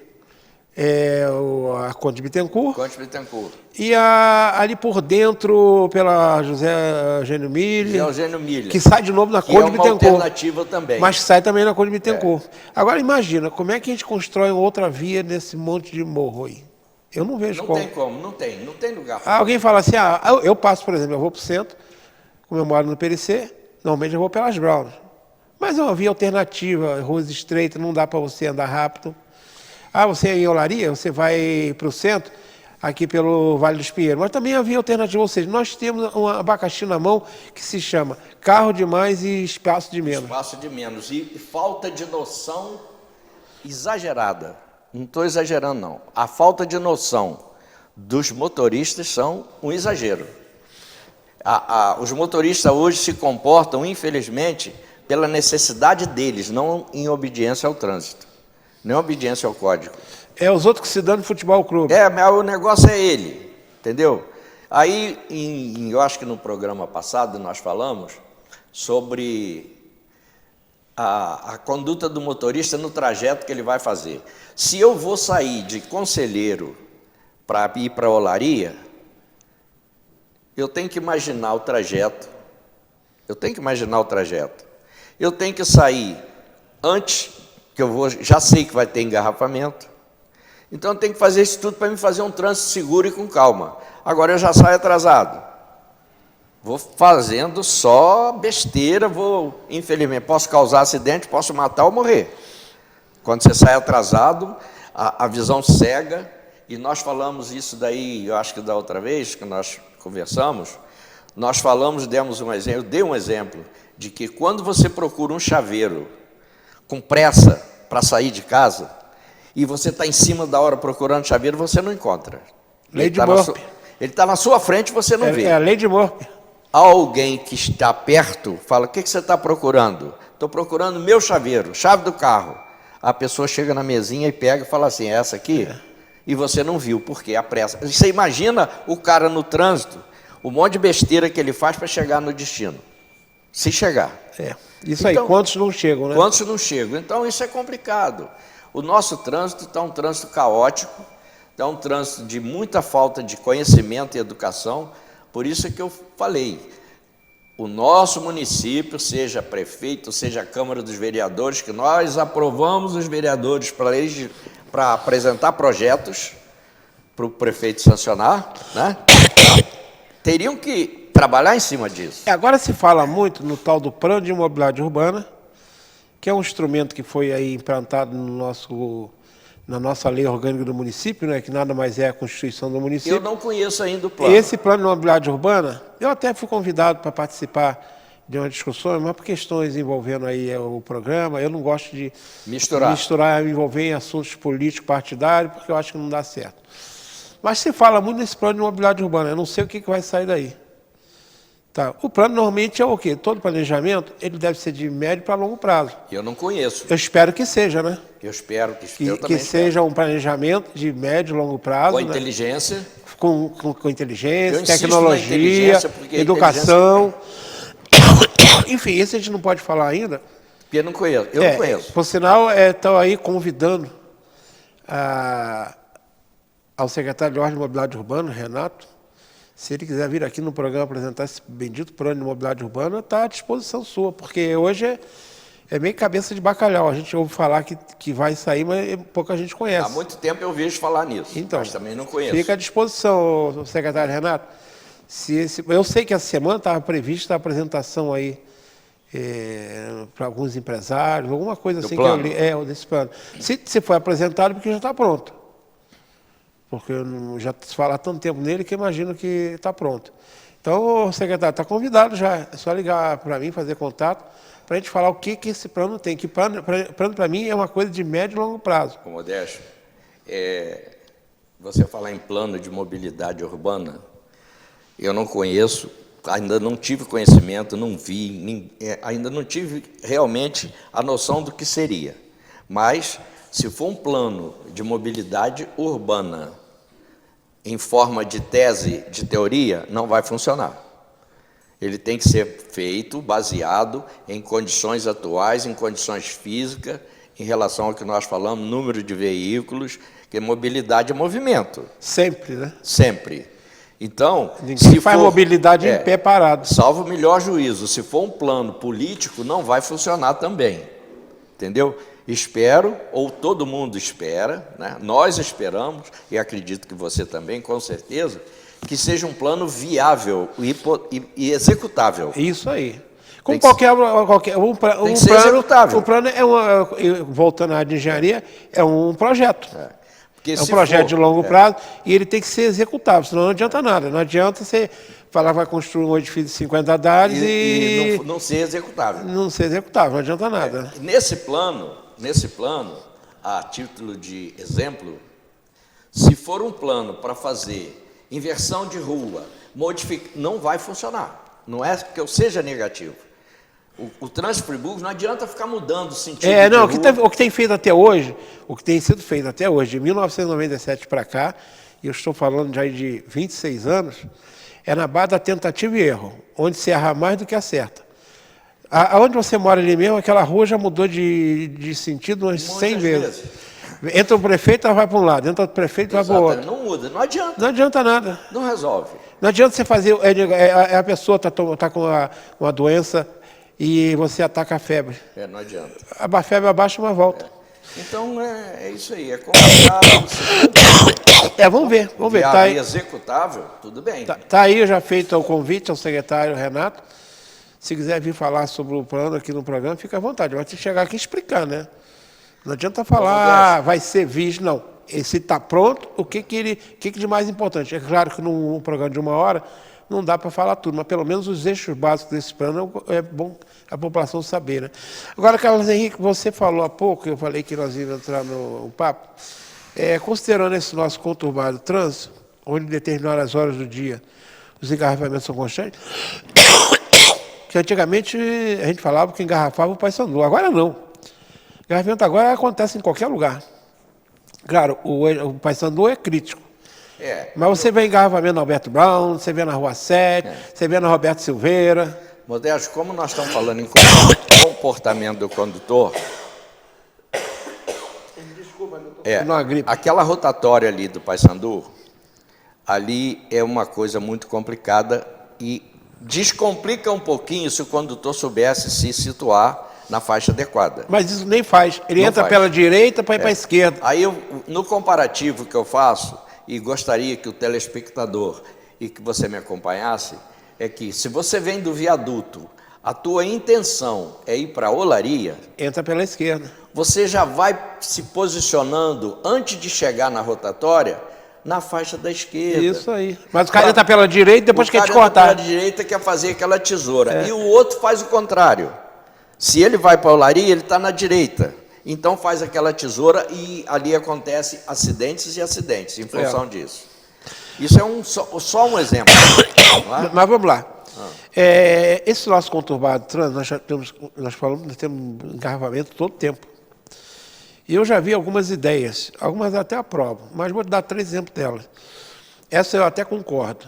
A Conde Bittencourt. Conde Bittencourt. E ali por dentro, pela José Eugênio Miller. Que sai de novo na Conde Bittencourt. Que é uma alternativa também. Mas sai também na Conde Bittencourt. Agora imagina, como é que a gente constrói outra via nesse monte de morro aí? Eu não vejo como. Não tem lugar. Alguém fala assim, eu passo, por exemplo, eu vou para o centro, como eu moro no PLC, normalmente eu vou pelas Browns. Mas é uma via alternativa, ruas estreitas, não dá para você andar rápido. Você é em Olaria, você vai para o centro, aqui pelo Vale dos Pinheiros. Mas também é uma via alternativa, ou seja, nós temos um abacaxi na mão que se chama carro demais e espaço de menos. Espaço de menos. E falta de noção exagerada. Não estou exagerando, não. A falta de noção dos motoristas são um exagero. Os motoristas hoje se comportam, infelizmente, pela necessidade deles, não em obediência ao trânsito, nem obediência ao código. Os outros que se dão no futebol clube. Mas o negócio é ele, entendeu? Aí, eu acho que no programa passado nós falamos sobre a conduta do motorista no trajeto que ele vai fazer. Se eu vou sair de Conselheiro para ir para Olaria, eu tenho que imaginar o trajeto. Eu tenho que sair antes, que já sei que vai ter engarrafamento, Então eu tenho que fazer isso tudo para me fazer um trânsito seguro e com calma. Agora eu já saio atrasado. Vou fazendo só besteira, infelizmente, posso causar acidente, posso matar ou morrer. Quando você sai atrasado, a visão cega, e nós falamos isso daí, eu acho que da outra vez que nós conversamos, nós falamos, demos um exemplo, eu dei um exemplo, de que quando você procura um chaveiro com pressa para sair de casa, e você está em cima da hora procurando chaveiro, você não encontra. Lei de Murphy. Ele está na sua frente, você não vê. É a lei de Murphy. Alguém que está perto fala, o que você está procurando? Estou procurando meu chaveiro, chave do carro. A pessoa chega na mesinha e pega e fala assim, é essa aqui? E você não viu, porque a pressa. Você imagina o cara no trânsito, o monte de besteira que ele faz para chegar no destino. Se chegar. Isso aí, quantos não chegam, né? Quantos não chegam? Então isso é complicado. O nosso trânsito está um trânsito caótico, está um trânsito de muita falta de conhecimento e educação. Por isso é que eu falei, o nosso município, seja prefeito, seja a Câmara dos Vereadores, que nós aprovamos os vereadores para apresentar projetos para o prefeito sancionar, né? Teriam que trabalhar em cima disso. Agora se fala muito no tal do Plano de Mobilidade Urbana, que é um instrumento que foi aí implantado na nossa lei orgânica do município, né, que nada mais é a Constituição do município. Eu não conheço ainda o plano. Esse plano de mobilidade urbana, eu até fui convidado para participar de uma discussão, mas por questões envolvendo aí o programa, eu não gosto de misturar, envolver em assuntos políticos, partidários, porque eu acho que não dá certo. Mas se fala muito nesse plano de mobilidade urbana, eu não sei o que vai sair daí. Tá. O plano normalmente é o quê? Todo planejamento, ele deve ser de médio para longo prazo. Eu não conheço. Eu espero que seja, né? Eu espero que seja um planejamento de médio e longo prazo. Com inteligência. Com inteligência, tecnologia, educação. Enfim, esse a gente não pode falar ainda. Porque eu não conheço. Eu não conheço. Por sinal, estão aí convidando ao secretário de Ordem e Mobilidade Urbana, Renato. Se ele quiser vir aqui no programa apresentar esse bendito plano de mobilidade urbana, está à disposição sua, porque hoje é meio cabeça de bacalhau. A gente ouve falar que vai sair, mas pouca gente conhece. Há muito tempo eu vejo falar nisso, então, mas também não conheço. Fica à disposição, secretário Renato. Eu sei que essa semana estava prevista a apresentação aí para alguns empresários, alguma coisa assim plano. Que eu li, desse plano. Se for apresentado, porque já está pronto. Porque eu já se fala há tanto tempo nele que eu imagino que está pronto. Então, o secretário está convidado já, é só ligar para mim, fazer contato, para a gente falar o que esse plano tem. Que plano para mim é uma coisa de médio e longo prazo. Ô, Modésto, você falar em plano de mobilidade urbana, eu não conheço, ainda não tive conhecimento, não vi, ainda não tive realmente a noção do que seria. Mas, se for um plano de mobilidade urbana em forma de tese, de teoria, não vai funcionar. Ele tem que ser feito baseado em condições atuais, em condições físicas, em relação ao que nós falamos, número de veículos, que mobilidade é movimento. Sempre, né? Sempre. Então, se faz mobilidade em pé parado. Salvo o melhor juízo, se for um plano político, não vai funcionar também. Entendeu? Espero, ou todo mundo espera, né? Nós esperamos, e acredito que você também, com certeza, que seja um plano viável e executável. Isso aí. Como qualquer um plano executável. Um plano voltando à área de engenharia, é um projeto. É um projeto de longo prazo e ele tem que ser executável, senão não adianta nada. Não adianta você falar que vai construir um edifício de 50 andares e não ser executável. Não ser executável, não adianta nada. Nesse plano, a título de exemplo, se for um plano para fazer inversão de rua, não vai funcionar. Não é que eu seja negativo. O trânsito Friburgo não adianta ficar mudando o sentido de rua. O que tem feito até hoje, o que tem sido feito até hoje, de 1997 para cá, e eu estou falando já de 26 anos, é na base da tentativa e erro, onde se erra mais do que acerta. Aonde você mora ali mesmo, aquela rua já mudou de sentido umas 100 vezes. Entra o prefeito, ela vai para um lado, entra o prefeito, vai para o outro. Não muda, não adianta. Não adianta nada. Não resolve. Não adianta você fazer, a pessoa está com uma doença e você ataca a febre. Não adianta. A febre abaixa uma volta. Então, é isso aí, é confiável. Vamos ver. Tá aí, executável, tudo bem. tá aí já feito o convite ao secretário Renato. Se quiser vir falar sobre o plano aqui no programa, fica à vontade. Vai ter que chegar aqui e explicar, né? Não adianta falar, vai ser visto, não. Se está pronto, o que de mais importante? É claro que num programa de 1 hora não dá para falar tudo, mas pelo menos os eixos básicos desse plano é bom a população saber, né? Agora, Carlos Henrique, você falou há pouco, eu falei que nós íamos entrar no papo, considerando esse nosso conturbado trânsito, onde em determinadas horas do dia os engarrafamentos são constantes, que antigamente a gente falava que engarrafava o Paysandu, agora não. Engarrafamento agora acontece em qualquer lugar. Claro, o Paysandu é crítico. Mas você vê engarrafamento na Alberto Brown, você vê na Rua 7, você vê na Roberto Silveira. Modesto, como nós estamos falando em comportamento do condutor, aquela rotatória ali do Paysandu, ali é uma coisa muito complicada e descomplica um pouquinho se o condutor soubesse se situar na faixa adequada. Mas isso nem faz. Ele Não entra faz. pela direita para ir para a esquerda. Aí, no comparativo que eu faço, e gostaria que o telespectador e que você me acompanhasse, é que se você vem do viaduto, a tua intenção é ir para a Olaria, Entra pela esquerda. você já vai se posicionando, antes de chegar na rotatória, na faixa da esquerda. Isso aí. Mas o cara entra pela direita e depois quer te O cara cortar. pela direita quer fazer aquela tesoura. E o outro faz o contrário. Se ele vai para a Olaria, ele está na direita. Então faz aquela tesoura e ali acontece acidentes e acidentes em função disso. Isso é só um exemplo. Não é? Mas vamos lá. Esse nosso conturbado trânsito, nós temos engarrafamento todo tempo. E eu já vi algumas ideias, algumas até aprovo, mas vou dar 3 exemplos delas. Essa eu até concordo.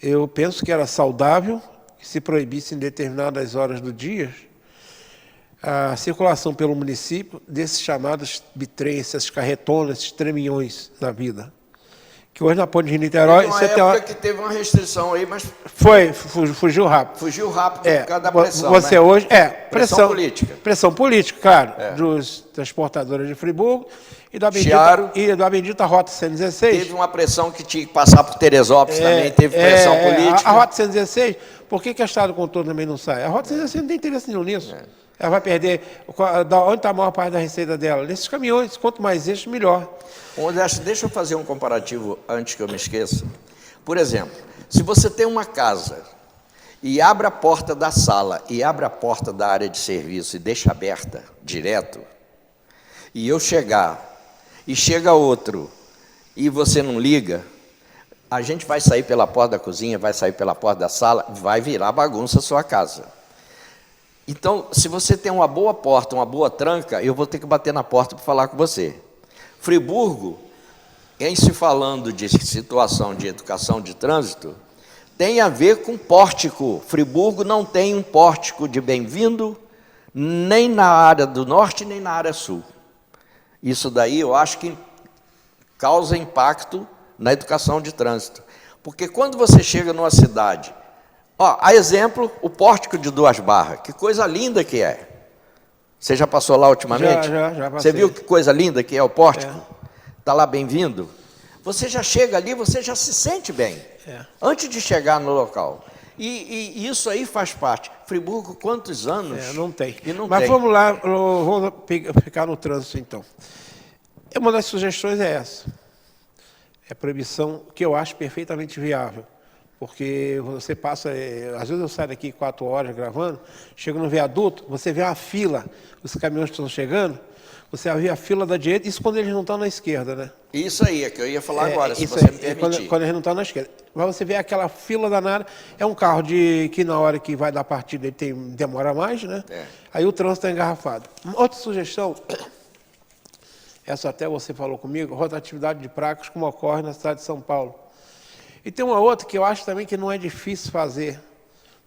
Eu penso que era saudável que se proibisse em determinadas horas do dia a circulação pelo município desses chamados bitrens, essas carretonas, esses treminhões da vida. Que hoje na Ponte de Niterói... Teve uma época que teve uma restrição aí, mas... Fugiu rápido. Fugiu rápido por causa da pressão, você né? hoje... pressão política. Pressão política, claro, dos transportadores de Friburgo e da bendita Rota 116. Teve uma pressão que tinha que passar por Teresópolis também, teve pressão política. A Rota 116, por que a Estrada do Contorno também não sai? A Rota 116 não tem interesse nenhum nisso. Ela vai perder... Onde está a maior parte da receita dela? Nesses caminhões. Quanto mais eixos, melhor. Modesto, deixa eu fazer um comparativo antes que eu me esqueça. Por exemplo, se você tem uma casa e abre a porta da sala e abre a porta da área de serviço e deixa aberta, direto, e eu chegar, e chega outro, e você não liga, a gente vai sair pela porta da cozinha, vai sair pela porta da sala, vai virar bagunça a sua casa. Então, se você tem uma boa porta, uma boa tranca, eu vou ter que bater na porta para falar com você. Friburgo, em se falando de situação de educação de trânsito, tem a ver com pórtico. Friburgo não tem um pórtico de bem-vindo, nem na área do norte, nem na área sul. Isso daí eu acho que causa impacto na educação de trânsito. Porque quando você chega numa cidade... a exemplo, o pórtico de 2 Barras, que coisa linda que é. Você já passou lá ultimamente? Já passei. Você viu que coisa linda que é o pórtico? Está lá bem-vindo? Você já chega ali, você já se sente bem, antes de chegar no local. E isso aí faz parte. Friburgo, quantos anos? Não tem. Mas tem. Vamos lá, vamos ficar no trânsito, então. Uma das sugestões é essa. É a proibição, que eu acho perfeitamente viável. Porque você passa, às vezes eu saio daqui 4 horas gravando, chego no viaduto, você vê uma fila, os caminhões estão chegando, você vê a fila da direita, isso quando eles não estão na esquerda, né? Isso aí, é que eu ia falar agora, se você me permitir. Quando eles não estão na esquerda. Mas você vê aquela fila danada, é um carro que na hora que vai dar partida ele demora mais, né? Aí o trânsito está engarrafado. Outra sugestão, essa até você falou comigo, rotatividade de placas, como ocorre na cidade de São Paulo. E tem uma outra que eu acho também que não é difícil fazer,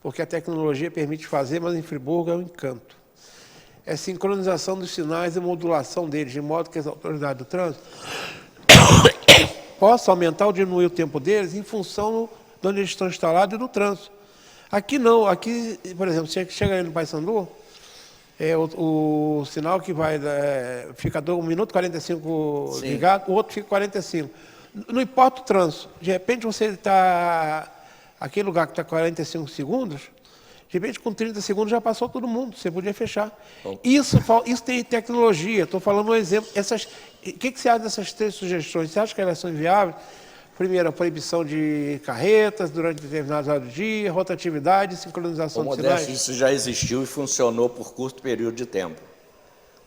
porque a tecnologia permite fazer, mas em Friburgo é um encanto. É sincronização dos sinais e modulação deles, de modo que as autoridades do trânsito possam aumentar ou diminuir o tempo deles em função de onde eles estão instalados e do trânsito. Aqui não, aqui, por exemplo, você chega aí no Paysandu, O sinal que vai, fica 1 minuto e 45 Sim. ligado, o outro fica 45. Não importa o trânsito. De repente você está... Aquele lugar que está 45 segundos, de repente com 30 segundos já passou todo mundo, você podia fechar. Isso tem tecnologia, estou falando um exemplo. O que você acha dessas 3 sugestões? Você acha que elas são inviáveis? Primeiro, a proibição de carretas durante determinadas horas do dia, rotatividade e sincronização de Modesto, sinais. isso já existiu e funcionou por curto período de tempo.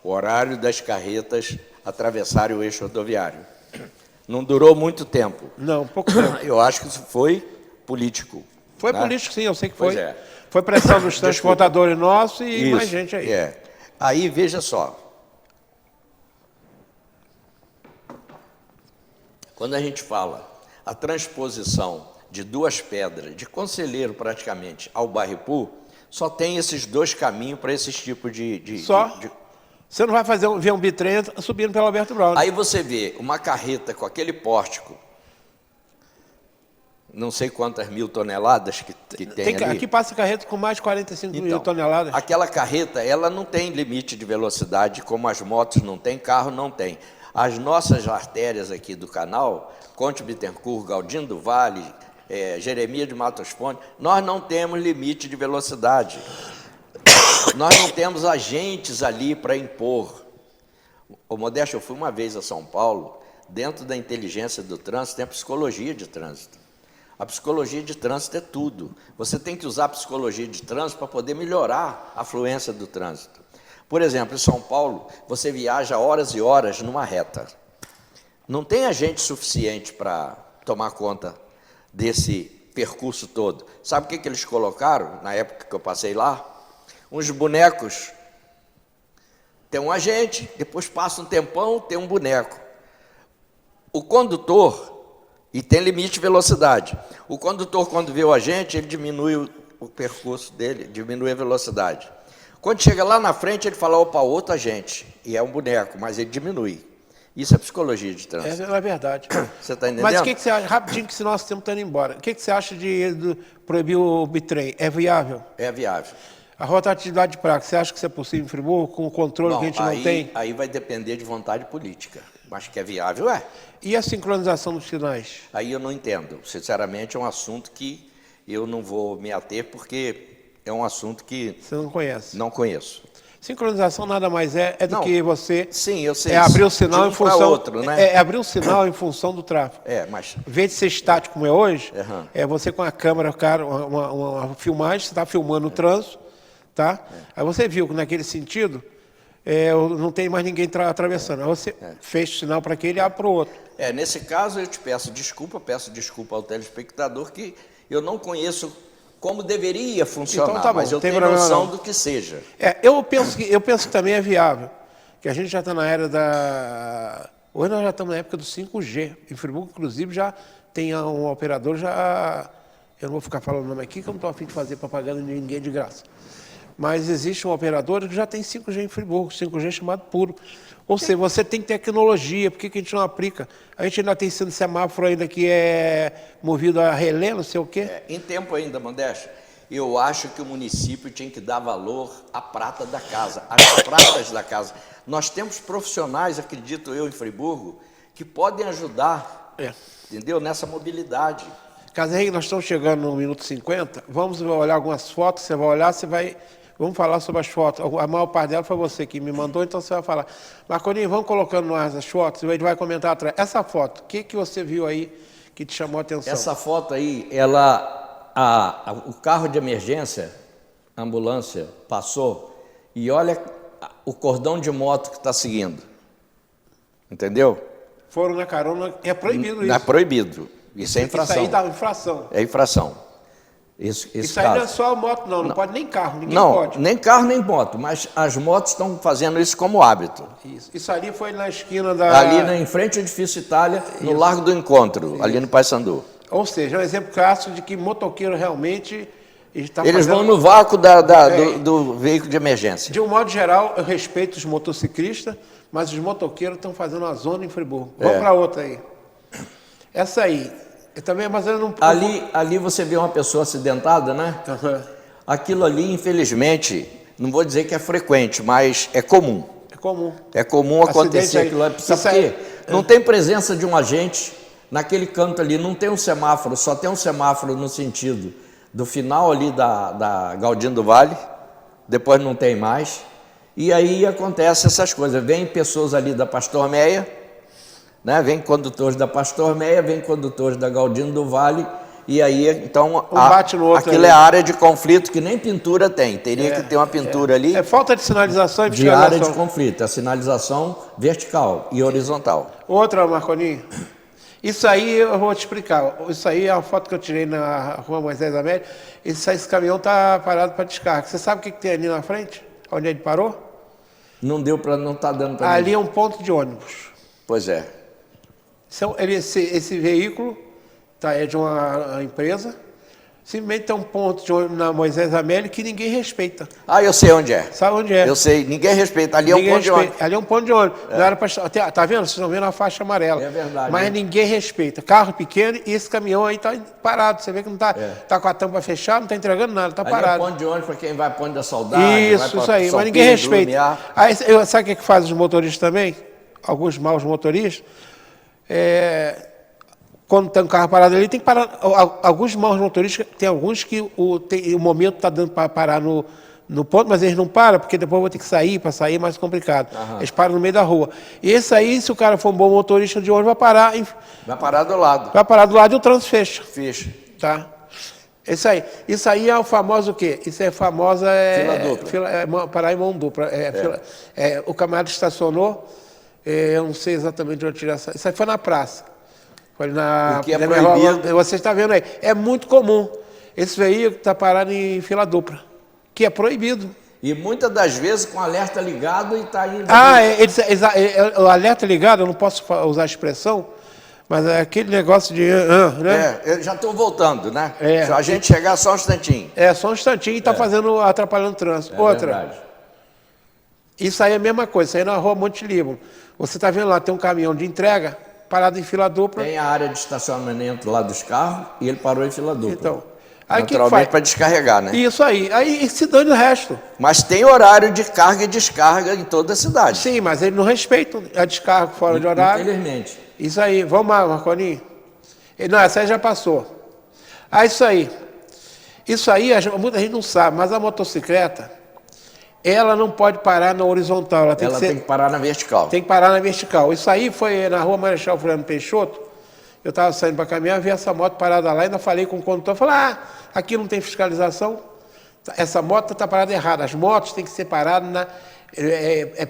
O horário das carretas atravessarem o eixo rodoviário. Não durou muito tempo. Não, pouco tempo. Eu acho que isso foi político. Foi né? político, sim, eu sei que Pois foi. é. Foi pressão dos transportadores nossos e Isso, mais gente aí. É. Aí, veja só. Quando a gente fala a transposição de Duas Pedras, de Conselheiro praticamente, ao Barripu, só tem esses 2 caminhos para esses tipos Só? Você não vai ver um bitrem subindo pelo Alberto Brown. Aí você vê uma carreta com aquele pórtico, não sei quantas 1000 toneladas que tem ali. Aqui passa carreta com mais de 45 mil Então, toneladas. aquela carreta, ela não tem limite de velocidade, como as motos não tem, carro não tem. As nossas artérias aqui do canal, Conte Bittencourt, Galdino do Vale, Jeremias de Matos Fontes, nós não temos limite de velocidade. Nós não temos agentes ali para impor. Ô Modesto, eu fui uma vez a São Paulo, dentro da inteligência do trânsito tem a psicologia de trânsito. A psicologia de trânsito é tudo. Você tem que usar a psicologia de trânsito para poder melhorar a fluência do trânsito. Por exemplo, em São Paulo, você viaja horas e horas numa reta. Não tem agente suficiente para tomar conta desse percurso todo. Sabe o que eles colocaram na época que eu passei lá? Uns bonecos. Tem um agente, depois passa um tempão, tem um boneco. O condutor, e tem limite de velocidade. O condutor, quando vê o agente, ele diminui o percurso dele, diminui a velocidade. Quando chega lá na frente, ele fala, opa, outro agente. E é um boneco, mas ele diminui. Isso é psicologia de trânsito. É verdade. Você está entendendo? Mas o que você acha, rapidinho, que senão nosso tempo está indo embora. O que você acha de proibir o bitrem? É viável? É viável. A rotatividade de praça, você acha que isso é possível em Friburgo, com o controle que a gente não tem? Aí vai depender de vontade política. Mas que é viável, é. E a sincronização dos sinais? Aí eu não entendo. Sinceramente, é um assunto que eu não vou me ater, porque é um assunto que Você não conhece? não conheço. Sincronização nada mais é do Não. que você... Sim, eu sei. abrir o sinal de um em função... para outro, né? É abrir o sinal em função do tráfego. Mas... Em vez de ser estático como é hoje, Uhum. é você com a câmera, cara, uma filmagem, você está filmando o trânsito, tá? Aí você viu que naquele sentido, não tem mais ninguém atravessando. Aí você fecha o sinal para aquele e abre para o outro. Nesse caso eu te peço desculpa ao telespectador, que eu não conheço como deveria funcionar, Então, tá bom, mas eu tem tenho problema noção não. do que seja. Eu penso que também é viável, que a gente já está na era da... Hoje nós já estamos na época do 5G. Em Friburgo, inclusive, já tem um operador, eu não vou ficar falando o nome aqui, que eu não estou a fim de fazer propaganda de ninguém de graça. Mas existe um operador que já tem 5G em Friburgo, 5G chamado Puro. Ou seja, você tem tecnologia, por que a gente não aplica? A gente ainda tem semáforo ainda que é movido a relé, não sei o quê. Em tempo ainda, Modesto, eu acho que o município tinha que dar valor à prata da casa, às pratas da casa. Nós temos profissionais, acredito eu, em Friburgo, que podem ajudar, entendeu? Nessa mobilidade. Casa Henrique, nós estamos chegando no minuto 50, vamos olhar algumas fotos, você vai olhar, vamos falar sobre as fotos. A maior parte dela foi você que me mandou, então você vai falar. Marconinho, vamos colocando no ar as fotos, e ele vai comentar atrás. Essa foto, o que você viu aí que te chamou a atenção? Essa foto aí, o carro de emergência, a ambulância, passou e olha o cordão de moto que está seguindo. Entendeu? Foram na carona, é proibido isso. É proibido. Isso é infração. Isso aí dá infração. É infração. Isso aí não é só moto, não pode nem carro, ninguém pode. Nem carro, nem moto, mas as motos estão fazendo isso como hábito. Isso ali foi na esquina da... Ali em frente ao Edifício Itália, no Largo do Encontro, ali no Paissandu. Ou seja, é um exemplo clássico de que motoqueiro realmente está Eles fazendo... vão no vácuo do veículo de emergência. De um modo geral, eu respeito os motociclistas, mas os motoqueiros estão fazendo uma zona em Friburgo. Vamos para outra aí. Essa aí, também, mas eu não... Ali você vê uma pessoa acidentada, né? Uhum. Aquilo ali, infelizmente, não vou dizer que é frequente, mas é comum. É comum. É comum acontecer Acidente aquilo lá. aí. Sabe por quê? Não tem presença de um agente naquele canto ali, não tem um semáforo, só tem um semáforo no sentido do final ali da Galdino do Vale, depois não tem mais. E aí acontece essas coisas. Vem pessoas ali da Pastor Meia, né? Vem condutores da Pastor Meia, vem condutores da Galdino do Vale, e aí então bate no outro aquilo ali. é área de conflito que nem pintura tem. Teria que ter uma pintura ali. É falta de sinalização e De área de fiscalização. conflito, a sinalização vertical e horizontal. Outra, Marconinho. Isso aí eu vou te explicar. Isso aí é uma foto que eu tirei na rua Moisés Américo. Esse caminhão está parado para descarga. Você sabe o que tem ali na frente? Onde ele parou? Não deu para, não está dando para Ali é um ponto de ônibus. Pois é. Esse veículo é de uma empresa. Simplesmente tem um ponto de ônibus na Moisés Américo que ninguém respeita. Ah, eu sei onde é. Sabe onde é? Eu sei, ninguém respeita. Ali é um ponto de ônibus. Ali é um ponto de ônibus. Não era pra, tá vendo? Vocês estão vendo a faixa amarela. É verdade. Mas ninguém respeita. Carro pequeno e esse caminhão aí está parado. Você vê que não está tá com a tampa fechada, não está entregando nada, está Ali parado. é ponto de ônibus para quem vai Ponte da Saudade. Isso aí. Mas ninguém respeita. Aí, sabe o que fazem os motoristas também? Alguns maus motoristas. Quando tem um carro parado ali, tem que parar. Alguns maus motoristas, tem alguns que o momento está dando para parar no ponto, mas eles não param, porque depois vão ter que sair, para sair é mais complicado. Eles param no meio da rua. E esse aí, se o cara for um bom motorista de ônibus, vai parar. Vai parar do lado. Vai parar do lado e o trânsito fecha. Fecha. Tá? Isso aí é o famoso o quê? Isso é a famosa... Fila dupla. Parar em mão dupla. O camarada estacionou, eu não sei exatamente onde tirar essa... Isso aí foi na praça. Foi O que é proibido. Você está vendo aí. É muito comum. Esse veículo está parado em fila dupla, que é proibido. E muitas das vezes com alerta ligado e está indo... O alerta ligado, eu não posso usar a expressão, mas é aquele negócio de... né? eu já estou voltando, né? É. Se a gente chegar só um instantinho. Só um instantinho e está atrapalhando o trânsito. Verdade. Isso aí é a mesma coisa. Isso aí é na rua Monte Líbano. Você está vendo lá, tem um caminhão de entrega parado em fila dupla. Tem a área de estacionamento lá dos carros e ele parou em fila dupla. Então, aí naturalmente para descarregar, né? Isso aí. Aí se dane o resto. Mas tem horário de carga e descarga em toda a cidade. Sim, mas eles não respeitam a descarga fora de horário. Infelizmente. Isso aí. Vamos lá, Marconinho. Não, essa aí já passou. Isso aí. Isso aí, muita gente não sabe, mas a motocicleta, ela não pode parar na horizontal. Ela tem que parar na vertical. Tem que parar na vertical. Isso aí foi na rua Marechal Floriano Peixoto. Eu estava saindo para caminhar, vi essa moto parada lá, ainda falei com o condutor, falei, aqui não tem fiscalização, essa moto está parada errada. As motos têm que ser paradas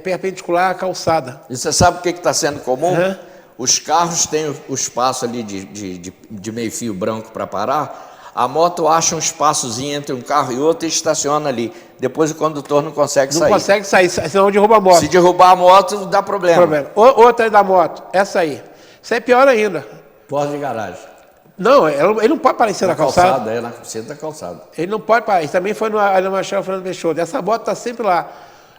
perpendicular à calçada. E você sabe o que está sendo comum? Os carros têm o espaço ali de meio fio branco para parar. A moto acha um espaçozinho entre um carro e outro e estaciona ali. Depois o condutor não consegue sair. Não consegue sair, senão derruba a moto. Se derrubar a moto, dá problema. Outra aí da moto, essa aí. Isso é pior ainda. Porta de garagem. Não, ele não pode parar em cima da calçada. É na centro da calçada. Ele não pode parar. Isso também foi no Marechal Floriano Peixoto. Essa moto está sempre lá.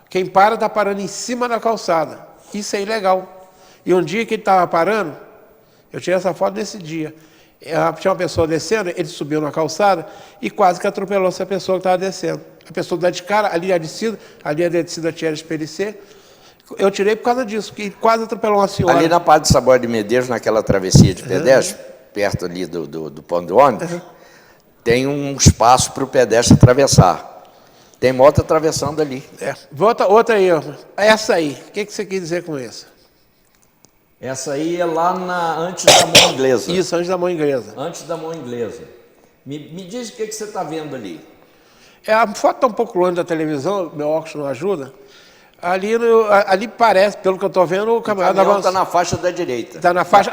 Quem para está parando em cima da calçada. Isso é ilegal. E um dia que ele estava parando, eu tirei essa foto nesse dia. Tinha uma pessoa descendo, ele subiu na calçada e quase que atropelou essa pessoa que estava descendo. A pessoa dá de cara, ali a descida tinha SPLC. Eu tirei por causa disso, que quase atropelou uma senhora. Ali na Padre Saboia de Medeiros, naquela travessia de pedestre, perto ali do ponto de ônibus, tem um espaço para o pedestre atravessar. Tem moto atravessando ali. Outra aí, ó. Essa aí, o que você quis dizer com isso? Essa aí é lá antes da mão inglesa. Isso, antes da mão inglesa. Antes da mão inglesa. Me diz o que você está vendo ali. A foto está um pouco longe da televisão, meu óculos não ajuda. Ali parece, pelo que eu estou vendo, o camarada está na faixa da direita. Está na faixa...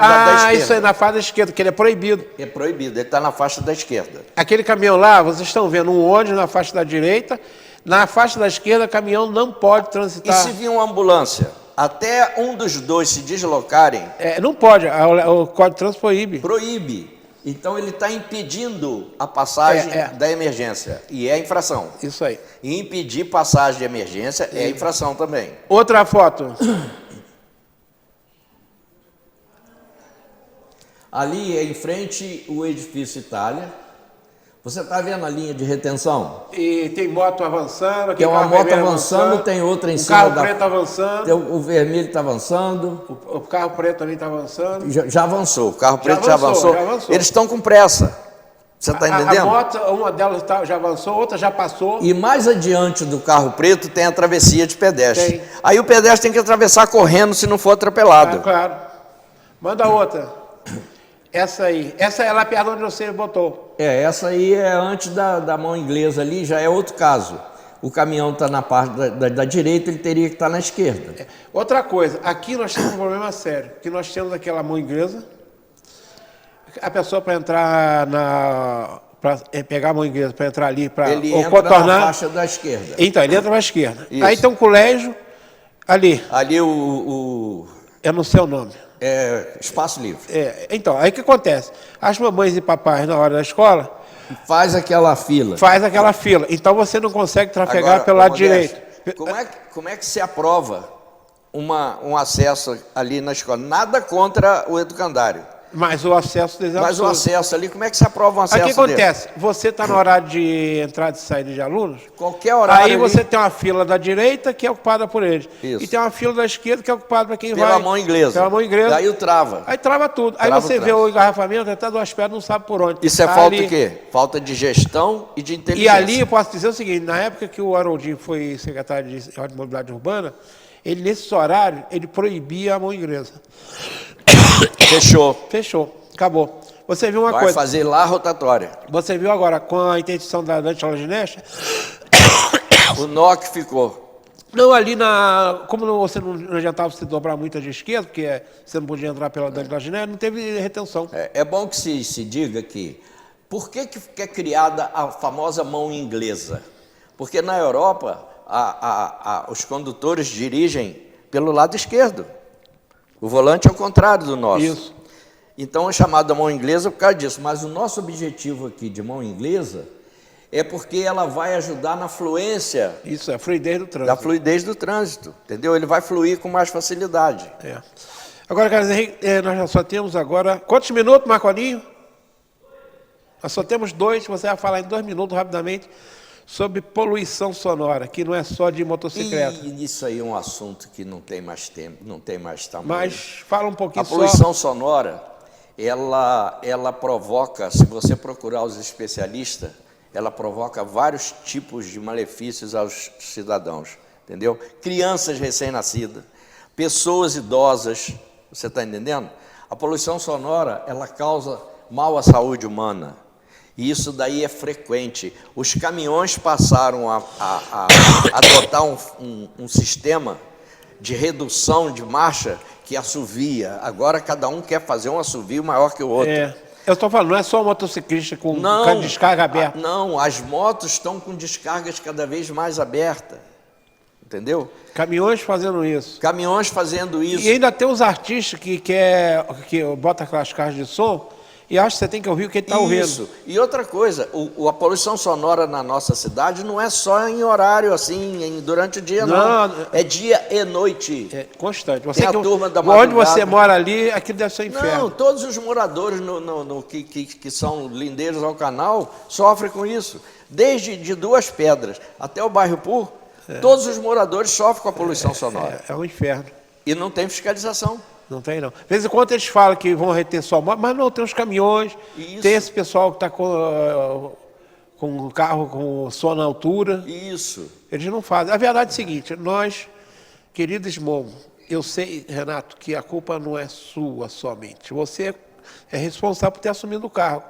isso aí, na faixa da esquerda, que ele é proibido. É proibido, ele está na faixa da esquerda. Aquele caminhão lá, vocês estão vendo um ônibus na faixa da direita, na faixa da esquerda, o caminhão não pode transitar. E se vir uma ambulância? Até um dos dois se deslocarem... não pode, o Código de Trânsito proíbe. Proíbe. Então ele está impedindo a passagem da emergência. E é infração. Isso aí. E impedir passagem de emergência é infração também. Outra foto. Ali é em frente o edifício Itália. Você está vendo a linha de retenção? E tem moto avançando, Tem uma carro moto vermelho avançando, tem outra em o cima carro da... preto avançando, Tem o vermelho está avançando. o carro preto também está avançando. Já avançou, o carro preto já avançou, avançou. já avançou. Eles estão com pressa. Você está entendendo? A moto, uma delas já avançou, outra já passou. E mais adiante do carro preto tem a travessia de pedestre. Tem. Aí o pedestre tem que atravessar correndo se não for atropelado. Claro. Manda outra. Essa aí. Essa é lá perto onde você botou. Essa aí é antes da mão inglesa ali, já é outro caso. O caminhão está na parte da direita, ele teria que estar na esquerda. Outra coisa, aqui nós temos um problema sério, que nós temos aquela mão inglesa, a pessoa para entrar para pegar a mão inglesa, para entrar ali, para entra na faixa da esquerda. Então, ele entra para a esquerda. Isso. Aí tem um colégio ali. Ali Eu não sei o nome. espaço livre. Então, aí o que acontece? As mamães e papais, na hora da escola, Faz aquela fila. faz aquela fila. Então você não consegue trafegar Agora, pelo ô, lado Modesto, direito. Como é que se aprova um acesso ali na escola? Nada contra o educandário. Mas o acesso deles é Mas o absurdo. acesso ali, como é que se aprova um acesso Aí o que dele? acontece? Você está no horário de entrada e saída de alunos, Qualquer horário aí ali, você tem uma fila da direita que é ocupada por eles. Isso. E tem uma fila da esquerda que é ocupada para quem pela vai... mão inglesa. Pela mão inglesa. Daí o trava. Aí trava tudo. Aí Trava você o vê trânsito. o engarrafamento, até duas pernas, não sabe por onde. Isso é Tá falta ali. de quê? Falta de gestão e de E inteligência. ali eu posso dizer o seguinte, na época que o Haroldinho foi secretário de mobilidade urbana, ele nesse horário, ele proibia a mão inglesa. Fechou. Fechou, acabou. Você viu uma Vai coisa, fazer lá a rotatória. você viu agora com a interdição da Lancha O NOC ficou. não, ali como você não adiantava se dobrar muito de esquerda, porque você não podia entrar pela Dante Laginé, não teve retenção. É bom que se diga que por que é criada a famosa mão inglesa? Porque na Europa os condutores dirigem pelo lado esquerdo. O volante é o contrário do nosso. Isso. Então é chamada mão inglesa por causa disso. Mas o nosso objetivo aqui de mão inglesa é porque ela vai ajudar na fluência, Isso, é a fluidez do da trânsito. fluidez do trânsito, entendeu? Ele vai fluir com mais facilidade. É. Agora, Carlos Henrique, nós já só temos agora... Quantos minutos, Marcolinho? Nós só temos 2, você vai falar em 2 minutos, rapidamente, sobre poluição sonora, que não é só de motocicleta. E isso aí é um assunto que não tem mais tempo, não tem mais tamanho. Mas fala um pouquinho A poluição só. sonora, ela provoca, se você procurar os especialistas, ela provoca vários tipos de malefícios aos cidadãos, entendeu? Crianças recém-nascidas, pessoas idosas, você está entendendo? A poluição sonora, ela causa mal à saúde humana, e isso daí é frequente. Os caminhões passaram a adotar um sistema de redução de marcha que assovia. Agora cada um quer fazer um assovio maior que o outro. Eu estou falando, não é só o motociclista com descarga aberta. Não, as motos estão com descargas cada vez mais abertas. Entendeu? Caminhões fazendo isso. Caminhões fazendo isso. E ainda tem os artistas que botam aquelas caixas de som e acha que você tem que ouvir o que ele está ouvindo. Isso. E outra coisa, a poluição sonora na nossa cidade não é só em horário assim, durante o dia, não. É dia e noite. É constante. Tem a turma da onde madrugada. você mora ali, aquilo deve ser um inferno. Não, todos os moradores que são lindeiros ao canal sofrem com isso. Desde de Duas Pedras até o bairro Pur, todos os moradores sofrem com a poluição sonora. É um inferno. E não tem fiscalização. Não tem, não. De vez em quando eles falam que vão reter só moto, mas não, tem os caminhões, Isso. tem esse pessoal que está com o carro com som na altura. Isso. Eles não fazem. A verdade é a seguinte, nós, querido Smogo, eu sei, Renato, que a culpa não é sua somente. Você é responsável por ter assumido o carro.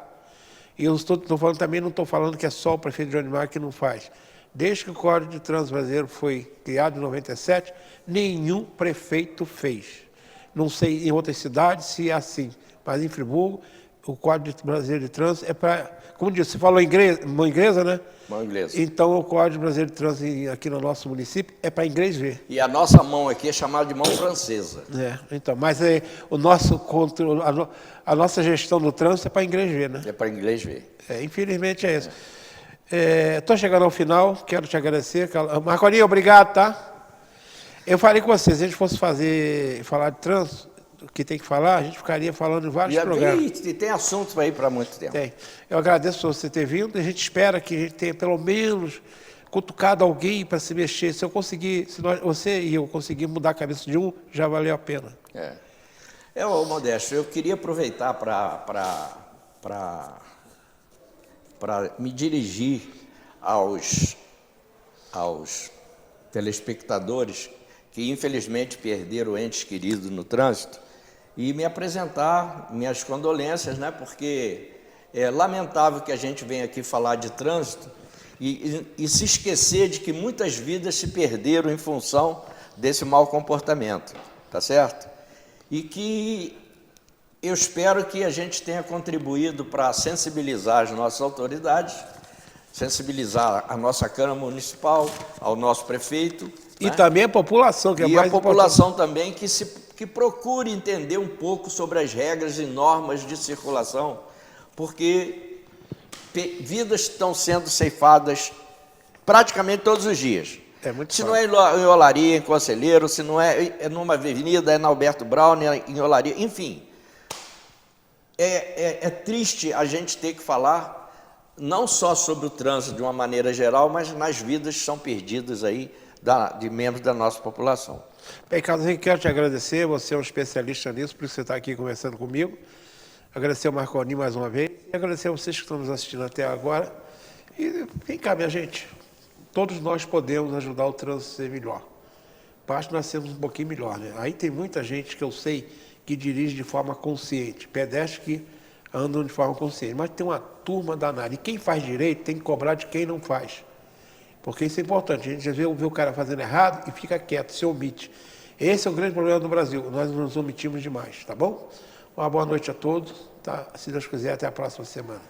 E eu também não estou falando que é só o prefeito Johnny Marques que não faz. Desde que o Código de Trânsito Brasileiro foi criado em 97, nenhum prefeito fez. Não sei em outras cidades se é assim, mas em Friburgo, o Código Brasileiro de Trânsito é para, como disse, você falou mão inglesa, né? Mão inglesa. Então o Código Brasileiro de Trânsito aqui no nosso município é para inglês ver. E a nossa mão aqui é chamada de mão francesa. Então, mas o nosso controle, a nossa gestão do trânsito é para inglês ver, né? É para inglês ver. Infelizmente é isso. Estou chegando ao final, quero te agradecer. Marcolinho, obrigado, tá? Eu falei com você, se a gente fosse falar de trânsito, que tem que falar, a gente ficaria falando em vários Já programas. vi, e tem assuntos aí para muito tempo. Tem. Eu agradeço por você ter vindo, a gente espera que a gente tenha pelo menos cutucado alguém para se mexer. Se eu conseguir, você e eu conseguir mudar a cabeça de um, já valeu a pena. Ô Modesto, eu queria aproveitar para me dirigir aos telespectadores que infelizmente perderam entes queridos no trânsito e me apresentar minhas condolências, né? Porque é lamentável que a gente venha aqui falar de trânsito e se esquecer de que muitas vidas se perderam em função desse mau comportamento, tá certo? E que eu espero que a gente tenha contribuído para sensibilizar as nossas autoridades, sensibilizar a nossa Câmara Municipal, ao nosso prefeito. E né? também a população, que é E mais a população também que procure entender um pouco sobre as regras e normas de circulação, porque vidas estão sendo ceifadas praticamente todos os dias. Se não é em Olaria, em Conselheiro, se não é numa avenida, é na Alberto Brown, em Olaria, enfim. É triste a gente ter que falar não só sobre o trânsito de uma maneira geral, mas nas vidas que são perdidas aí de membros da nossa população. Bem, Carlos Henrique, quero te agradecer, você é um especialista nisso, por isso você está aqui conversando comigo. Agradecer ao Marconi mais uma vez, e agradecer a vocês que estão nos assistindo até agora. E vem cá, minha gente, todos nós podemos ajudar o trânsito a ser melhor. Basta nós sermos um pouquinho melhor, né? Aí tem muita gente que eu sei que dirige de forma consciente, pedestres que andam de forma consciente, mas tem uma turma danada. E quem faz direito tem que cobrar de quem não faz. Porque isso é importante. A gente vê o cara fazendo errado e fica quieto, se omite. Esse é o grande problema do Brasil. Nós nos omitimos demais, tá bom? Uma boa noite a todos. Tá? Se Deus quiser, até a próxima semana.